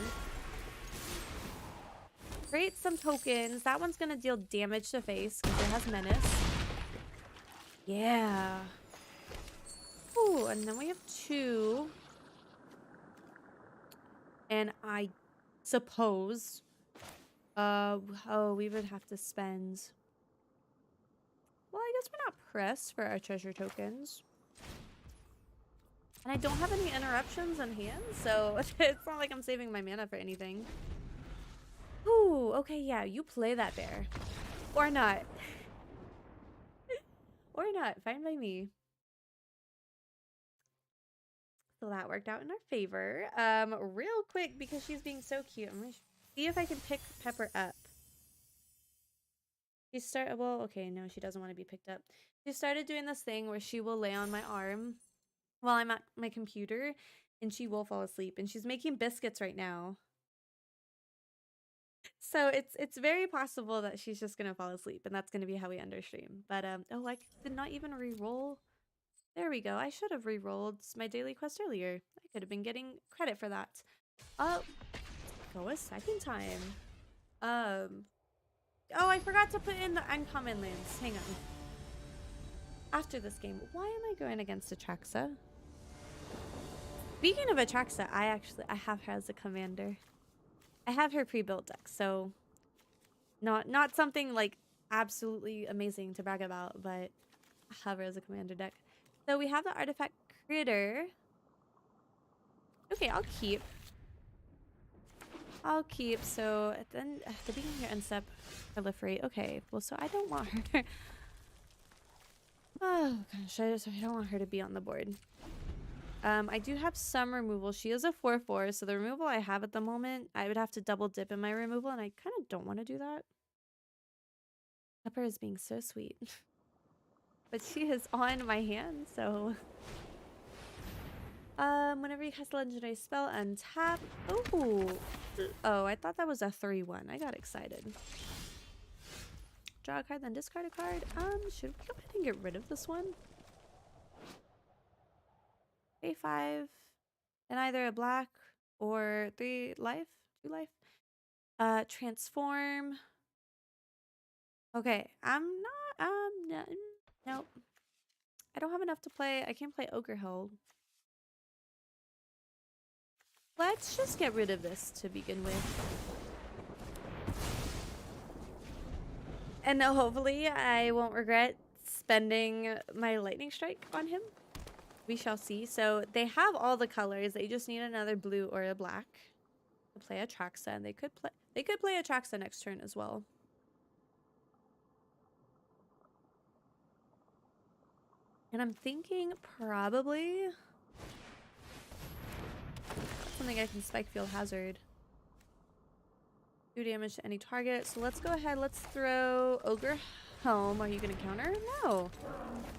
Create some tokens. That one's going to deal damage to face because it has menace. Yeah. Ooh, and then we have 2. And I suppose... oh, we would have to spend... Well, I guess we're not pressed for our treasure tokens. And I don't have any interruptions in hand, so it's not like I'm saving my mana for anything. Ooh, okay, yeah, you play that bear. Or not. Or not, fine by me. So that worked out in our favor. Real quick, because she's being so cute, I'm gonna see if I can pick Pepper up. Well, okay, no, she doesn't want to be picked up. She started doing this thing where she will lay on my arm while I'm at my computer, and she will fall asleep. And she's making biscuits right now. So it's very possible that she's just gonna fall asleep, and that's gonna be how we end our stream. But oh, I did not even re-roll. There we go. I should have re-rolled my daily quest earlier. I could have been getting credit for that. Go a second time. Oh, I forgot to put in the uncommon lands. Hang on. After this game, why am I going against Atraxa? Speaking of Atraxa, I have her as a commander. I have her pre-built deck, so not something like absolutely amazing to brag about, but I have her as a commander deck. So we have the artifact critter. Okay, I'll keep. So then at the beginning of your end step, proliferate. Okay, well, so I don't want her. Oh gosh, I don't want her to be on the board. I do have some removal. She is a 4/4, so the removal I have at the moment, I would have to double dip in my removal, and I kind of don't want to do that. Pepper is being so sweet. But she is on my hand, so... Whenever you cast a legendary spell, untap. Oh, I thought that was a 3/1. I got excited. Draw a card, then discard a card. Should we go ahead and get rid of this one? Pay 5, and either a black or 3 life, 2 life. Transform. Okay, I'm not. Nope. I don't have enough to play. I can't play Ogre-Head. Let's just get rid of this to begin with. And hopefully I won't regret spending my lightning strike on him. We shall see. So they have all the colors. They just need another blue or a black to play Atraxa, and they could play Atraxa next turn as well. And I'm thinking probably something I can Spikefield Hazard. 2 damage to any target. So let's go ahead. Let's throw Ogre Helm. Are you gonna counter? No.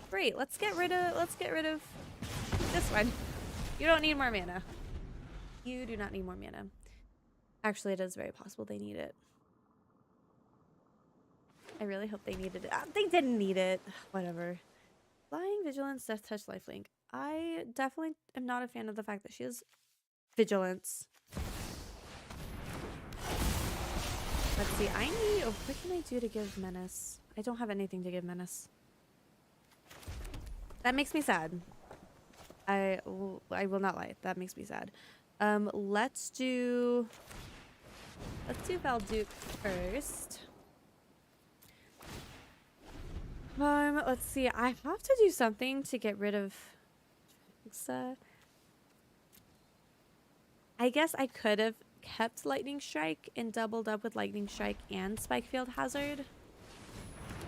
Great. Let's get rid of this one. You don't need more mana. You do not need more mana. Actually, it is very possible they need it. I really hope they needed it. They didn't need it. Whatever. Flying, Vigilance, Death Touch, Lifelink. I definitely am not a fan of the fact that she has Vigilance. Let's see. I need... Oh, what can I do to give Menace? I don't have anything to give Menace. That makes me sad. I will not lie. That makes me sad. Let's do Valduk first. Let's see. I have to do something to get rid of I guess I could have kept Lightning Strike and doubled up with Lightning Strike and Spikefield Hazard.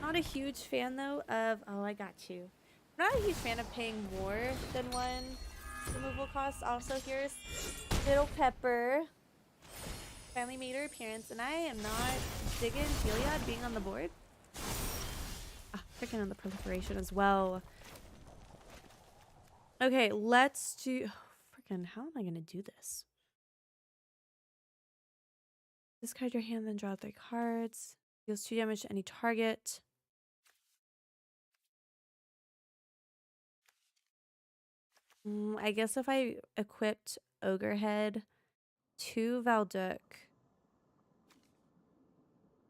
Not a huge fan though of... Oh, I got you. I'm not a huge fan of paying more than one removal cost. Also, here's Little Pepper. Finally made her appearance, and I am not digging Heliod being on the board. Ah, freaking on the proliferation as well. Okay, let's do... Oh, freaking, how am I going to do this? Discard your hand, then draw 3 cards. Deals 2 damage to any target. I guess if I equipped Ogre-Head to Valduk,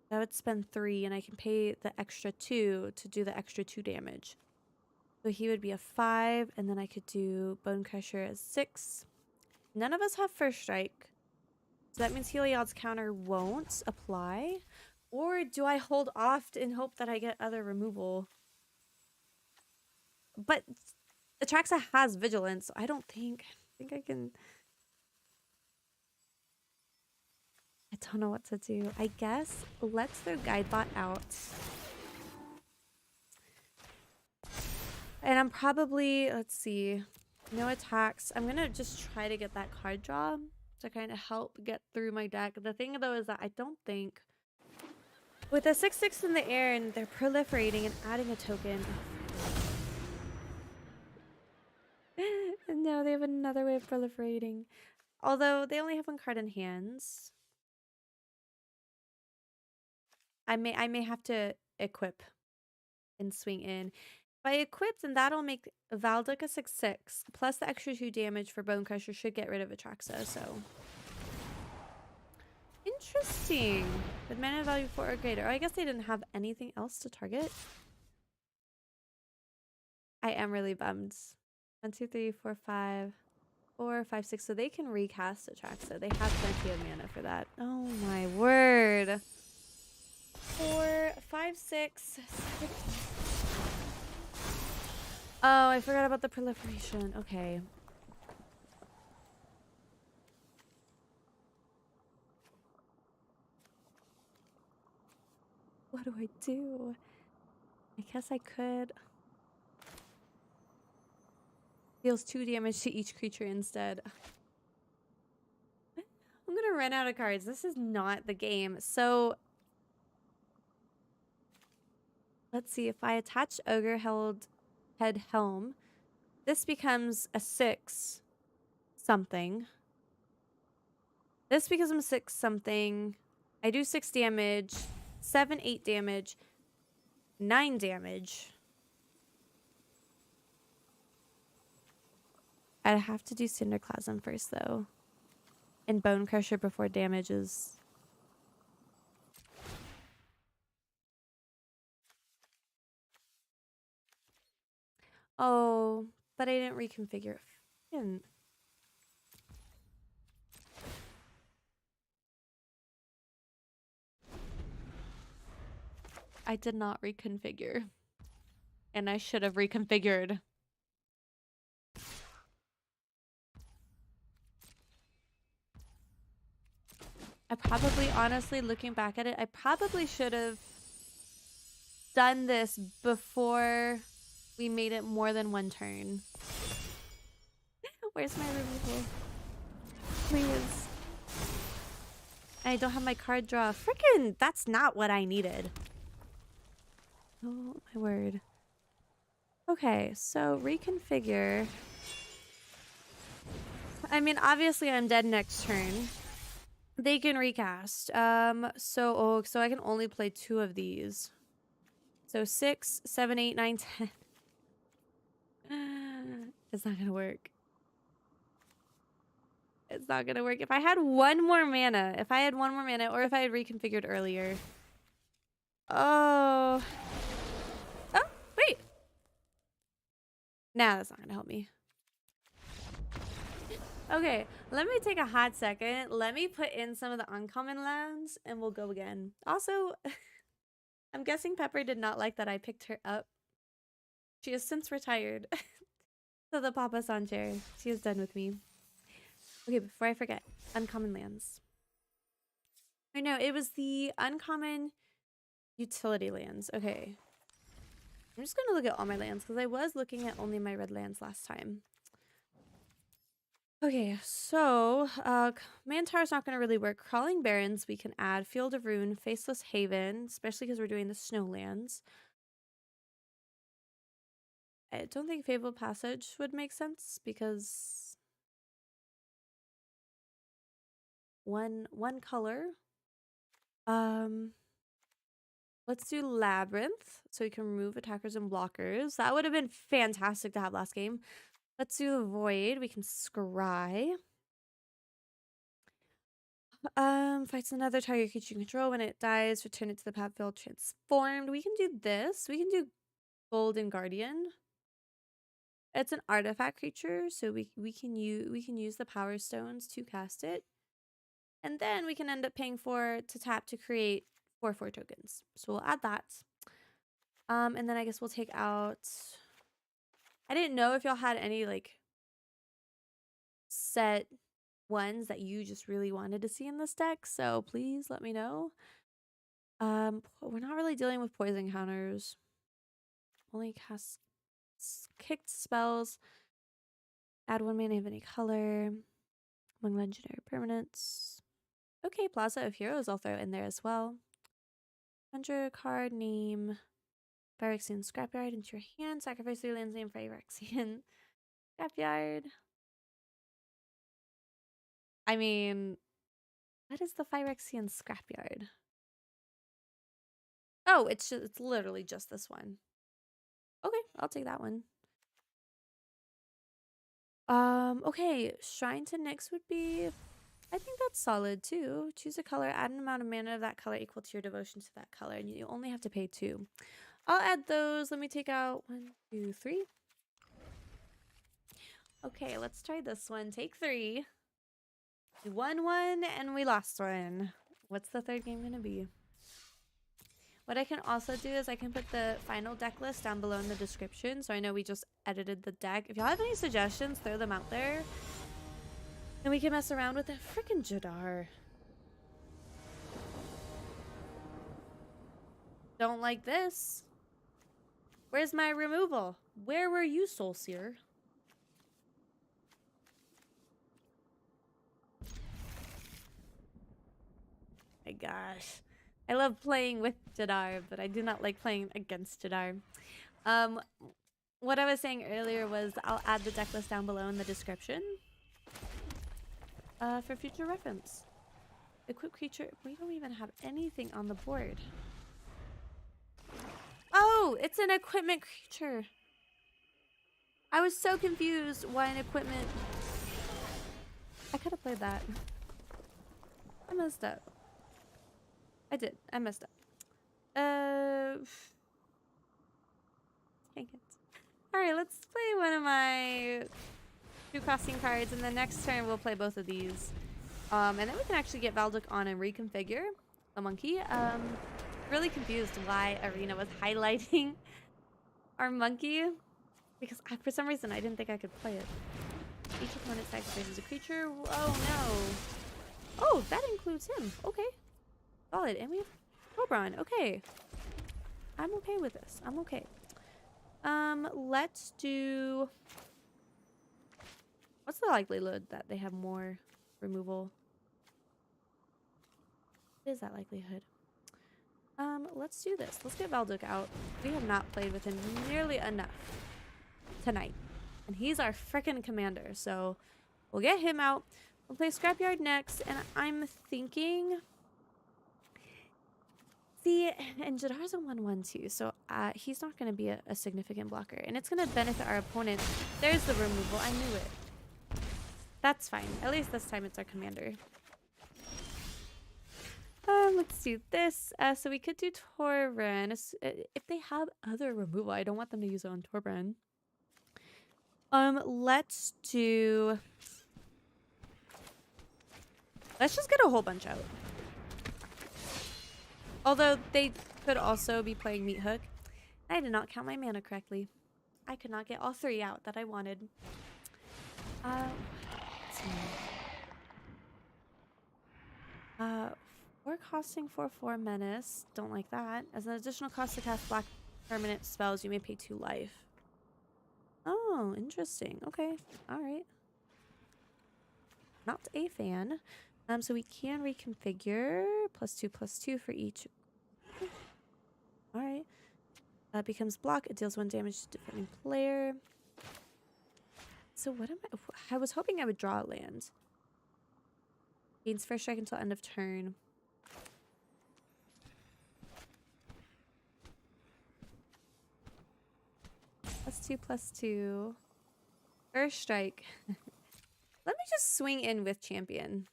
that would spend 3, and I can pay the extra 2 to do the extra 2 damage. So he would be a 5, and then I could do Bone Crusher as 6. None of us have First Strike. So that means Heliod's counter won't apply. Or do I hold off and hope that I get other removal? But Atraxa has Vigilance, so I think I can... I don't know what to do. I guess let's throw Guidebot out. And I'm probably... Let's see. No attacks. I'm going to just try to get that card draw to kind of help get through my deck. The thing, though, is that I don't think... With a 6/6 in the air and they're proliferating and adding a token... No, they have another way of proliferating. Although they only have 1 card in hands. I may have to equip and swing in. If I equip, then that'll make Valduk a 6/6. Plus the extra 2 damage for Bone Crusher should get rid of Atraxa, so... Interesting. With mana value 4 or greater. Oh, I guess they didn't have anything else to target. I am really bummed. 1, 2, 3, 4, 5, 4, 5, 6. So they can recast Atraxa. They have plenty of mana for that. Oh my word. 4, 5, 6, 6. Oh, I forgot about the proliferation. Okay. What do I do? I guess I could... Deals 2 damage to each creature instead. I'm gonna run out of cards. This is not the game. So... Let's see. If I attach Ogre-Head Helm, this becomes a 6 something. This becomes a 6 something. I do 6 damage, 7, 8 damage, 9 damage. I'd have to do Cinderclasm first, though. And Bone Crusher before damage is... Oh, but I didn't reconfigure. I did not reconfigure. And I should have reconfigured. I probably, honestly, looking back at it, I probably should have done this before we made it more than one turn. Where's my removal? Please. I don't have my card draw. Frickin', that's not what I needed. Oh my word. Okay, so reconfigure. I mean, obviously I'm dead next turn. They can recast. So I can only play 2 of these. So 6, 7, 8, 9, 10. It's not gonna work. It's not gonna work. If I had one more mana, or if I had reconfigured earlier. Oh. Oh, wait. Nah, that's not gonna help me. Okay, let me take a hot second. Let me put in some of the uncommon lands and we'll go again. Also, I'm guessing Pepper did not like that I picked her up. She has since retired. So the Papa San chair. She is done with me. Okay, before I forget, uncommon lands. I know, it was the uncommon utility lands. Okay. I'm just gonna look at all my lands because I was looking at only my red lands last time. Okay, so Mantar's not going to really work. Crawling Barrens we can add. Field of Rune, Faceless Haven, especially because we're doing the Snowlands. I don't think Fable Passage would make sense because one color. Let's do Labyrinth so we can remove attackers and blockers. That would have been fantastic to have last game. Let's do the Void. We can scry. Fights another target creature you control. When it dies, return it to the battlefield transformed. We can do this. We can do Golden Guardian. It's an artifact creature, so we can use the Power Stones to cast it. And then we can end up paying to tap to create 4/4 tokens. So we'll add that. And then I guess we'll take out. I didn't know if y'all had any like set ones that you just really wanted to see in this deck, so please let me know. We're not really dealing with poison counters. Only cast kicked spells. Add 1 mana of any color. Among legendary permanents. Okay, Plaza of Heroes I'll throw in there as well. 100 card name. Phyrexian Scrapyard into your hand. Sacrifice your land's name for Phyrexian Scrapyard. I mean, what is the Phyrexian Scrapyard? Oh, it's literally just this one. Okay, I'll take that one. Okay, Shrine to Nyx would be, I think that's solid too. Choose a color, add an amount of mana of that color equal to your devotion to that color, and you only have to pay 2. I'll add those. Let me take out 1, 2, 3. Okay, let's try this one. Take 3. We won 1 and we lost 1. What's the third game gonna be? What I can also do is I can put the final deck list down below in the description, so I know we just edited the deck. If y'all have any suggestions, throw them out there. And we can mess around with it. Frickin' Jadar. Don't like this. Where's my removal? Where were you, Soulseer? My gosh. I love playing with Jadar, but I do not like playing against Jadar. What I was saying earlier was I'll add the deck list down below in the description for future reference. Equip creature. We don't even have anything on the board. Oh, it's an equipment creature. I was so confused why an equipment. I could have played that. I messed up. I did. I messed up. Dang it. Alright, let's play one of my 2 crossing cards, and the next turn we'll play both of these. And then we can actually get Valduk on and reconfigure the monkey. really confused why Arena was highlighting our monkey. Because for some reason I didn't think I could play it. Each opponent sacrifices a creature. Oh no. Oh, that includes him. Okay. Solid. And we have Torbran. Okay. I'm okay with this. I'm okay. Let's do... What's the likelihood that they have more removal? What is that likelihood? Let's do this. Let's get Valduk out. We have not played with him nearly enough tonight. And he's our frickin' commander, so we'll get him out. We'll play Scrapyard next, and I'm thinking... See, and Jadar's a 1/1 too, so he's not going to be a significant blocker. And it's going to benefit our opponent. There's the removal. I knew it. That's fine. At least this time it's our commander. Let's do this. So we could do Torbran. If they have other removal, I don't want them to use it on Torbran. Let's just get a whole bunch out. Although they could also be playing Meat Hook. I did not count my mana correctly. I could not get all three out that I wanted. Let's see. 4 costing 4/4 menace. Don't like that. As an additional cost to cast black permanent spells, you may pay 2 life. Oh, interesting. Okay. Alright. Not a fan. So we can reconfigure +2/+2 for each. Alright. That becomes block. It deals 1 damage to defending player. So what am I was hoping I would draw a land. Gains first strike until end of turn. +2/+2. First strike. Let me just swing in with champion.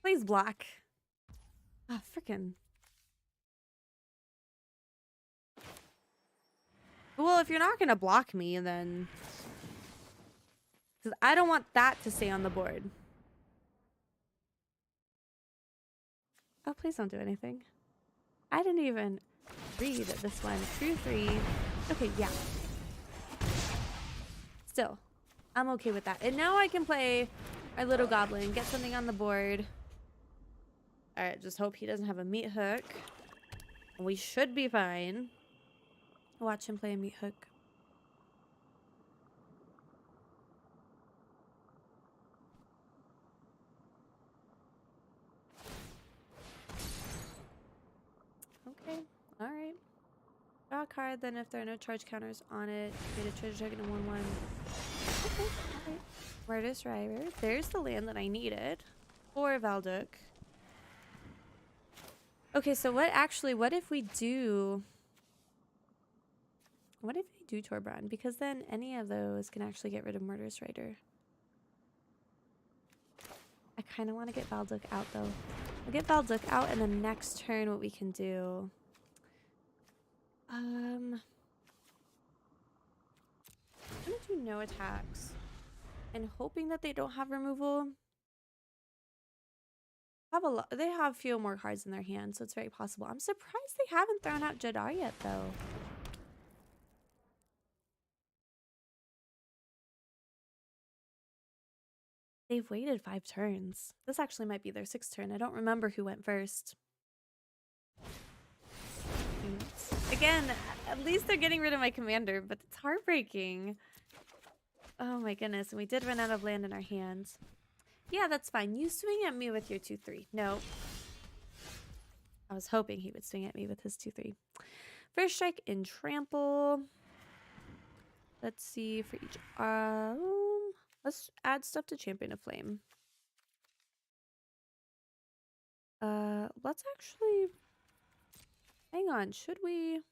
Plays black. Ah, frickin'. Well, if you're not gonna block me, then... Because I don't want that to stay on the board. Oh, please don't do anything. I didn't even read this one. 2/3. Okay, yeah. Still, I'm okay with that. And now I can play our little goblin, get something on the board. Alright, just hope he doesn't have a Meat Hook. We should be fine. Watch him play a Meat Hook. Okay, alright. Draw a card, then if there are no charge counters on it, get a treasure token in 1/1. Okay, alright. Murderous Rider. There's the land that I needed for Valduk. Okay, so what if we do... What if we do Torbran? Because then any of those can actually get rid of Murderous Rider. I kind of want to get Valduk out, though. We'll get Valduk out, and then next turn what we can do... I'm gonna do no attacks. And hoping that they don't have removal. They have a few more cards in their hand, so it's very possible. I'm surprised they haven't thrown out Jadar yet, though. They've waited 5 turns. This actually might be their 6th turn. I don't remember who went first. Again, at least they're getting rid of my commander, but it's heartbreaking. Oh my goodness, and we did run out of land in our hands. Yeah, that's fine. You swing at me with your 2/3. No. I was hoping he would swing at me with his 2/3. First strike in trample. Let's see for each... let's add stuff to Champion of Flame. Let's actually... Hang on, should we...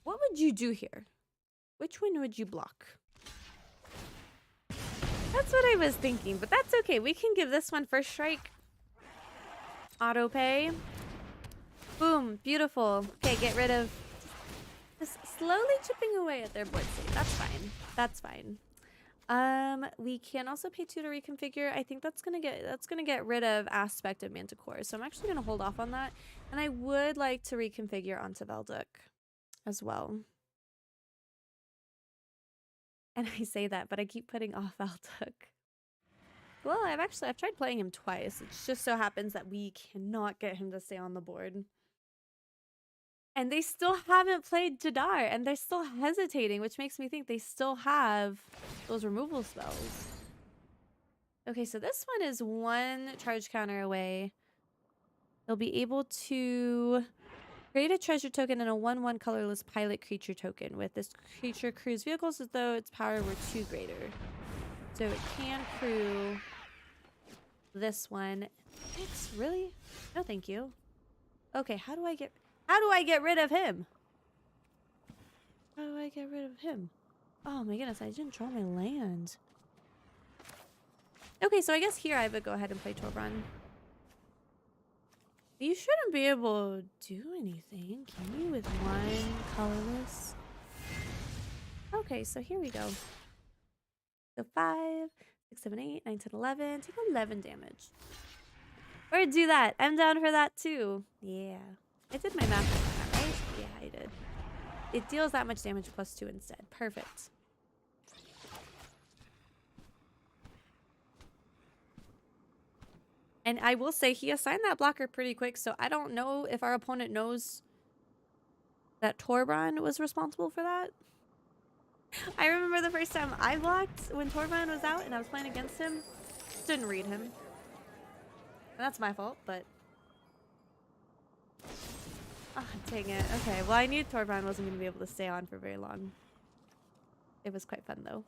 What would you do here? Which one would you block? That's what I was thinking, but that's okay. We can give this one first strike. Auto pay. Boom, beautiful. Okay, get rid of... Just slowly chipping away at their board state. That's fine. That's fine. We can also pay 2 to reconfigure. I think that's gonna get rid of Aspect of Manticore. So I'm actually gonna hold off on that. And I would like to reconfigure onto Valduk as well. And I say that, but I keep putting off Valduk. Well, I've tried playing him twice. It just so happens that we cannot get him to stay on the board. And they still haven't played Jadar, and they're still hesitating, which makes me think they still have those removal spells. Okay, so this one is 1 charge counter away. They'll be able to create a treasure token and a 1/1 colorless pilot creature token. With this creature crews vehicles as though its power were 2 greater. So it can crew this one. It's really? No, thank you. Okay, how do I get rid of him? How do I get rid of him? Oh my goodness, I didn't draw my land. Okay, so I guess here I would go ahead and play Torbran. You shouldn't be able to do anything, can you, with 1 colorless? Okay, so here we go. So 5, 6, 7, 8, 9, 10, 11. Take 11 damage. Or do that. I'm down for that too. Yeah. I did my math like that, right? Yeah, I did. It deals that much damage plus 2 instead. Perfect. And I will say he assigned that blocker pretty quick, so I don't know if our opponent knows that Torbran was responsible for that. I remember the first time I blocked when Torbran was out and I was playing against him. Didn't read him. And that's my fault, but... Oh, dang it. Okay, well I knew Torbran wasn't going to be able to stay on for very long. It was quite fun though.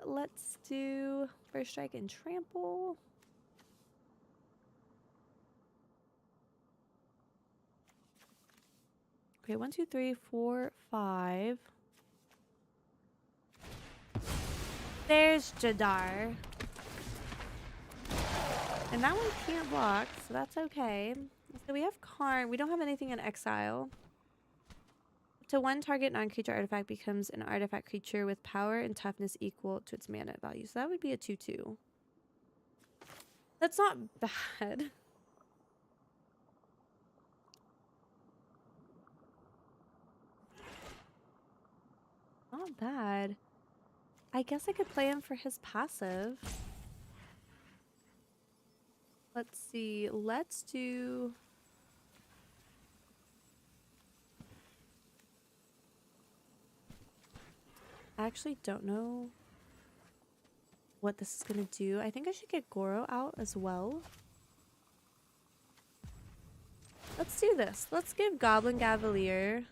Let's do First Strike and Trample. Okay, 1, 2, 3, 4, 5. There's Jadar. And that one can't block, so that's okay. So we have Karn. We don't have anything in exile. Up to 1 target non-creature artifact becomes an artifact creature with power and toughness equal to its mana value. So that would be a 2/2. That's not bad. Not bad. I guess I could play him for his passive. Let's see. Let's do... I actually don't know what this is going to do. I think I should get Goro out as well. Let's do this. Let's give Goblin Cavalier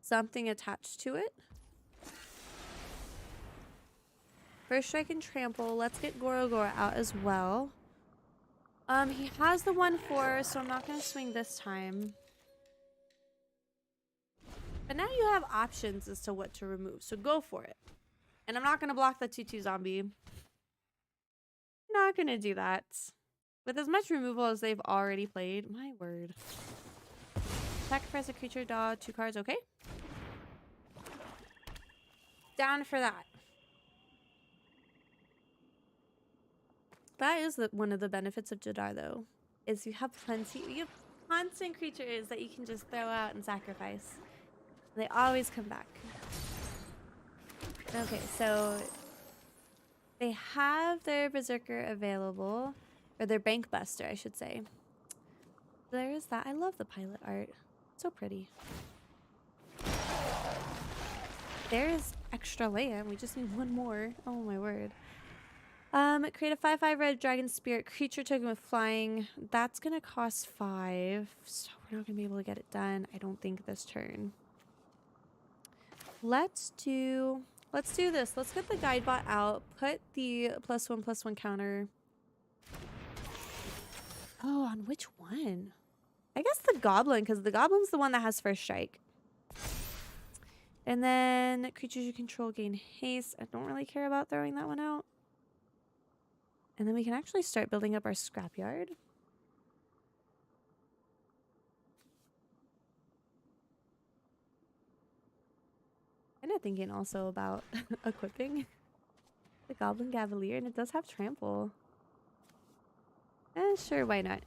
something attached to it. First Strike and Trample. Let's get Goro out as well. He has the 1/4, so I'm not going to swing this time. But now you have options as to what to remove, so go for it. And I'm not going to block the 2/2 zombie. Not going to do that. With as much removal as they've already played. My word. Sacrifice a creature, draw 2 cards, okay? Down for that. That is one of the benefits of Jadar, though, is you have constant creatures that you can just throw out and sacrifice. They always come back. Okay, so they have their Berserker available, or their Bank Buster, I should say. There is that. I love the pilot art. So pretty. There's extra land. We just need 1 more. Oh my word. Create a 5/5 red dragon spirit creature token with flying. That's gonna cost 5, so we're not gonna be able to get it done, I don't think, this turn. Let's do this. Let's get the guide bot out. Put the +1/+1 counter. Oh, on which one? I guess the goblin, because the goblin's the one that has First Strike. And then creatures you control gain haste. I don't really care about throwing that one out. And then we can actually start building up our scrapyard. Kind of thinking also about equipping. The Goblin Cavalier, and it does have trample. Sure, why not?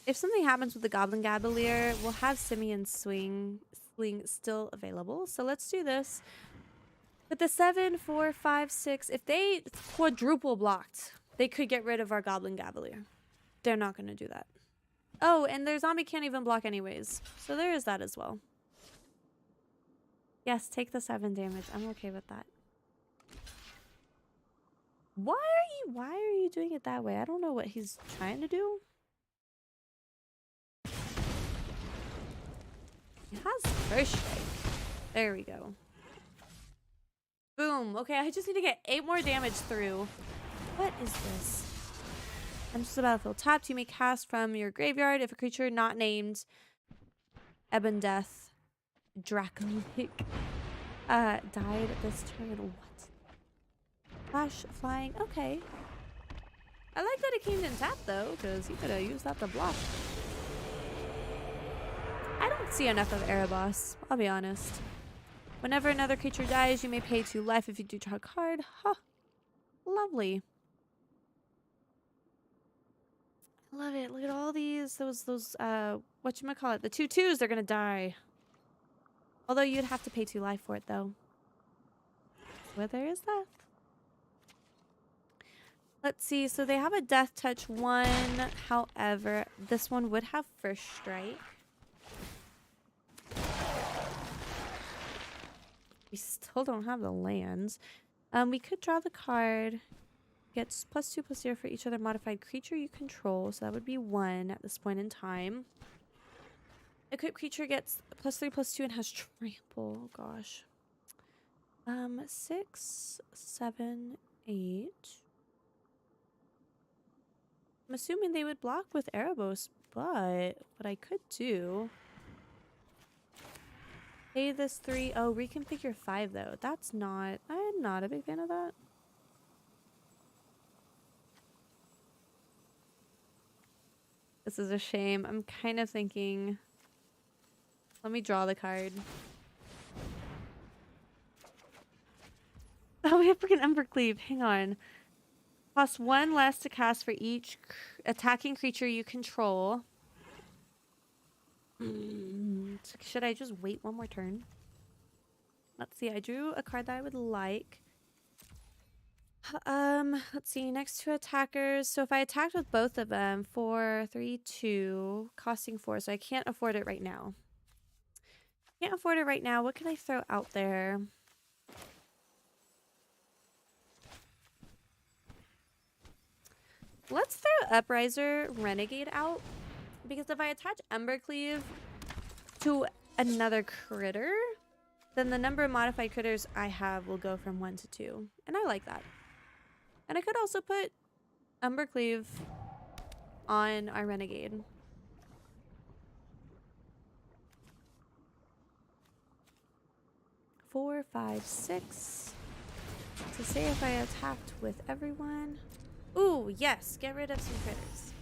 If something happens with the Goblin Cavalier, we'll have Simian Sling still available. So let's do this. With the 7, 4, 5, 6, if they quadruple blocked, they could get rid of our Goblin Cavalier. They're not going to do that. Oh, and their zombie can't even block anyways. So there is that as well. Yes, take the 7 damage. I'm okay with that. Why are you doing it that way? I don't know what he's trying to do. He has first strike. There we go. Boom. Okay, I just need to get 8 more damage through. What is this? I'm just about to feel tapped. You may cast from your graveyard if a creature not named Ebon Death Draconic died this turn. What? Flash, flying. Okay. I like that it came in tap though, because he could have used that to block. I don't see enough of Erebos, I'll be honest. Whenever another creature dies, you may pay 2 life if you do draw a card. Huh. Lovely. I love it. Look at all these, those whatchamacallit, the 2/2s, they're gonna die. Although you'd have to pay 2 life for it though. Where there is that. Let's see, so they have a Death Touch 1. However, this one would have first strike. We still don't have the lands. We could draw the card. Gets +2/+0 for each other modified creature you control. So that would be 1 at this point in time. Equipped creature gets +3/+2 and has trample. Oh, gosh. 6, 7, 8. I'm assuming they would block with Erebos, but what I could do... Pay this 3. Oh, reconfigure 5 though. That's not... I'm not a big fan of that. This is a shame. I'm kind of thinking... Let me draw the card. Oh, we have freaking Embercleave. Hang on. Cost 1 less to cast for each attacking creature you control. Should I just wait 1 more turn? Let's see. I drew a card that I would like. Let's see. Next to attackers. So if I attacked with both of them, 4, 3, 2, costing 4. So I can't afford it right now. Can't afford it right now. What can I throw out there? Let's throw Upriser Renegade out. Because if I attach Embercleave to another critter, then the number of modified critters I have will go from 1 to 2. And I like that. And I could also put Embercleave on our Renegade. Four, 5, 6. To say if I attacked with everyone. Ooh, yes. Get rid of some critters.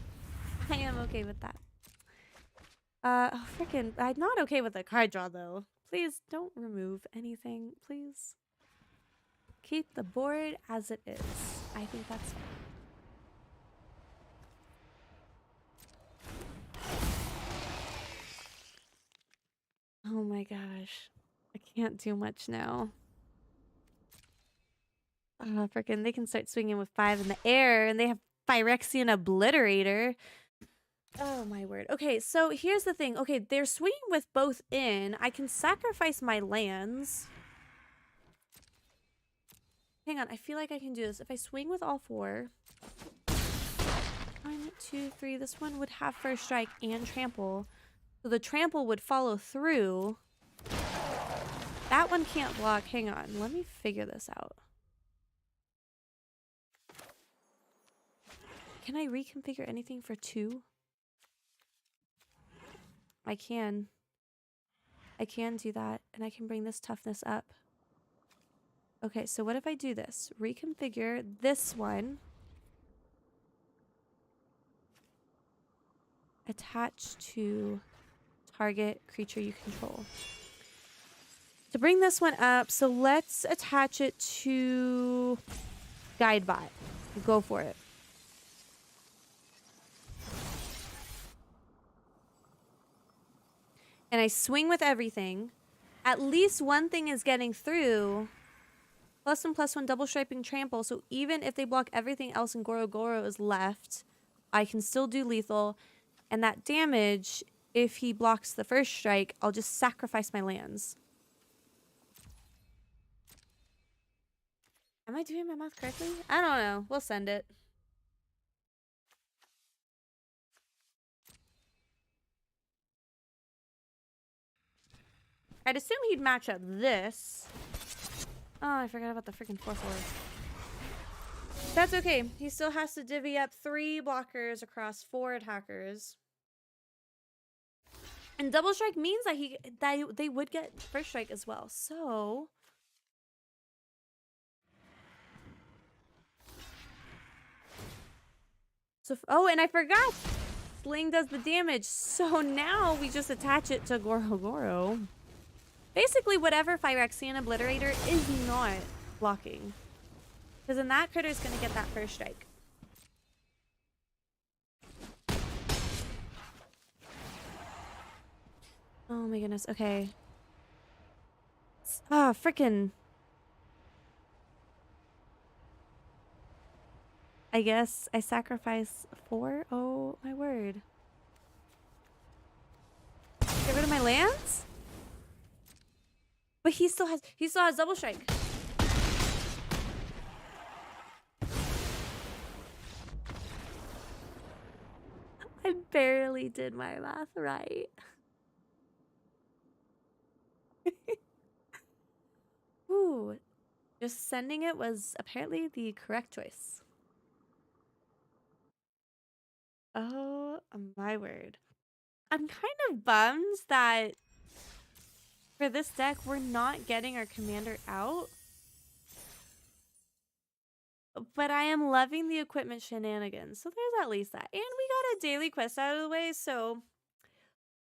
I am okay with that. Oh, freaking, I'm not okay with the card draw, though. Please don't remove anything, please. Keep the board as it is. I think that's fine. Oh my gosh. I can't do much now. Oh, freaking, they can start swinging with 5 in the air, and they have Phyrexian Obliterator. Oh my word. Okay, so here's the thing. Okay, they're swinging with both in. I can sacrifice my lands. Hang on, I feel like I can do this. If I swing with all 4. 1, 2, 3. This one would have first strike and trample. So the trample would follow through. That one can't block. Hang on, let me figure this out. Can I reconfigure anything for 2? I can. I can do that, and I can bring this toughness up. Okay, so what if I do this? Reconfigure this one. Attach to target creature you control. to bring this one up, so let's attach it to Guidebot. Go for it. And I swing with everything. At least one thing is getting through. +1/+1 double striping trample. So even if they block everything else and Goro Goro is left, I can still do lethal. And that damage, if he blocks the first strike, I'll just sacrifice my lands. Am I doing my math correctly? I don't know. We'll send it. I'd assume he'd match up this. Oh, I forgot about the freaking 4/4. That's okay. He still has to divvy up 3 blockers across 4 attackers. And double strike means that they would get first strike as well. So oh, and I forgot. Sling does the damage. So now we just attach it to Goro Goro. Basically, whatever Phyrexian Obliterator is not blocking. Because then that critter is going to get that first strike. Oh my goodness. Okay. Ah, frickin'. I guess I sacrifice 4? Oh, my word. Get rid of my lands? But he still has double strike. I barely did my math right. Ooh, just sending it was apparently the correct choice. Oh my word. I'm kind of bummed that for this deck, we're not getting our commander out. But I am loving the equipment shenanigans. So there's at least that. And we got a daily quest out of the way, so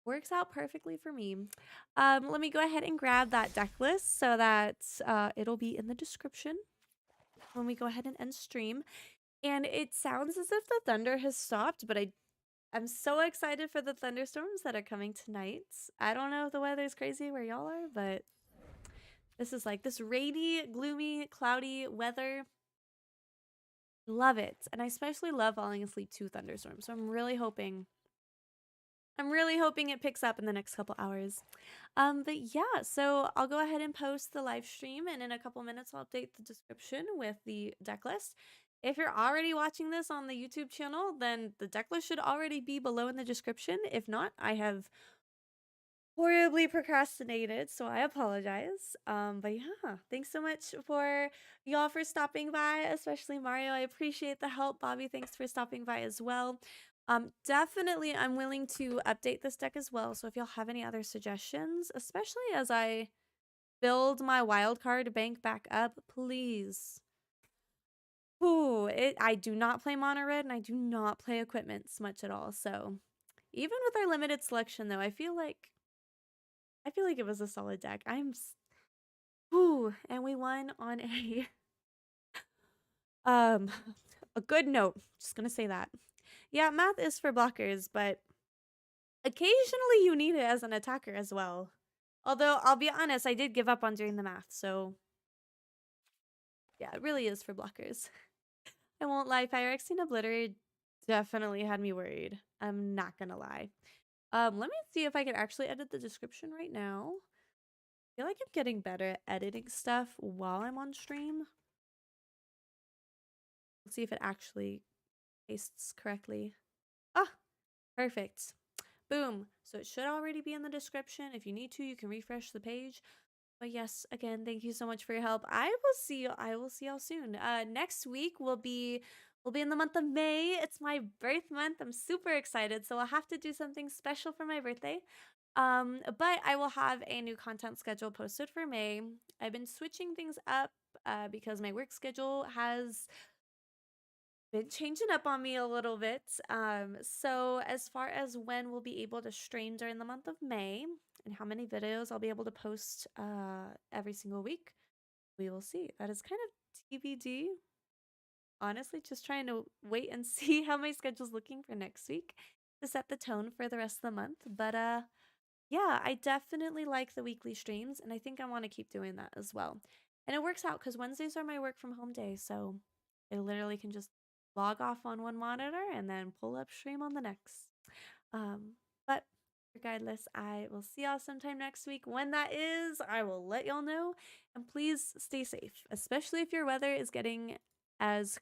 works out perfectly for me. Let me go ahead and grab that deck list so that it'll be in the description when we go ahead and end stream. And it sounds as if the thunder has stopped, but I'm so excited for the thunderstorms that are coming tonight. I don't know if the weather's crazy where y'all are, but this is like this rainy, gloomy, cloudy weather. Love it. And I especially love falling asleep to thunderstorms. So I'm really hoping it picks up in the next couple hours. But yeah, so I'll go ahead and post the live stream, and in a couple minutes I'll update the description with the deck list. If you're already watching this on the YouTube channel, then the deck list should already be below in the description. If not, I have horribly procrastinated, so I apologize. But yeah, thanks so much for y'all for stopping by, especially Mario. I appreciate the help. Bobby, thanks for stopping by as well. Definitely I'm willing to update this deck as well, so if y'all have any other suggestions, especially as I build my wildcard bank back up, please. Ooh, I do not play mono red, and I do not play equipments much at all, so even with our limited selection though, I feel like it was a solid deck. Ooh, and we won on a good note. Just gonna say that. Yeah, math is for blockers, but occasionally you need it as an attacker as well. Although, I'll be honest, I did give up on doing the math, so yeah, it really is for blockers. I won't lie, Phyrexian Obliterator definitely had me worried. I'm not gonna lie. Let me see if I can actually edit the description right now. I feel like I'm getting better at editing stuff while I'm on stream. Let's see if it actually pastes correctly. Ah, perfect. Boom. So it should already be in the description. If you need to, you can refresh the page. But yes, again, thank you so much for your help. I will see y'all soon. Next week we'll be in the month of May. It's my birth month. I'm super excited. So I'll have to do something special for my birthday. But I will have a new content schedule posted for May. I've been switching things up because my work schedule has been changing up on me a little bit. So as far as when we'll be able to stream during the month of May, and how many videos I'll be able to post every single week, we will see. That is kind of TBD. Honestly, just trying to wait and see how my schedule's looking for next week to set the tone for the rest of the month. But yeah, I definitely like the weekly streams, and I think I want to keep doing that as well. And it works out because Wednesdays are my work from home days, so I literally can just log off on one monitor and then pull up stream on the next. But regardless, I will see y'all sometime next week. When that is, I will let y'all know. And please stay safe, especially if your weather is getting as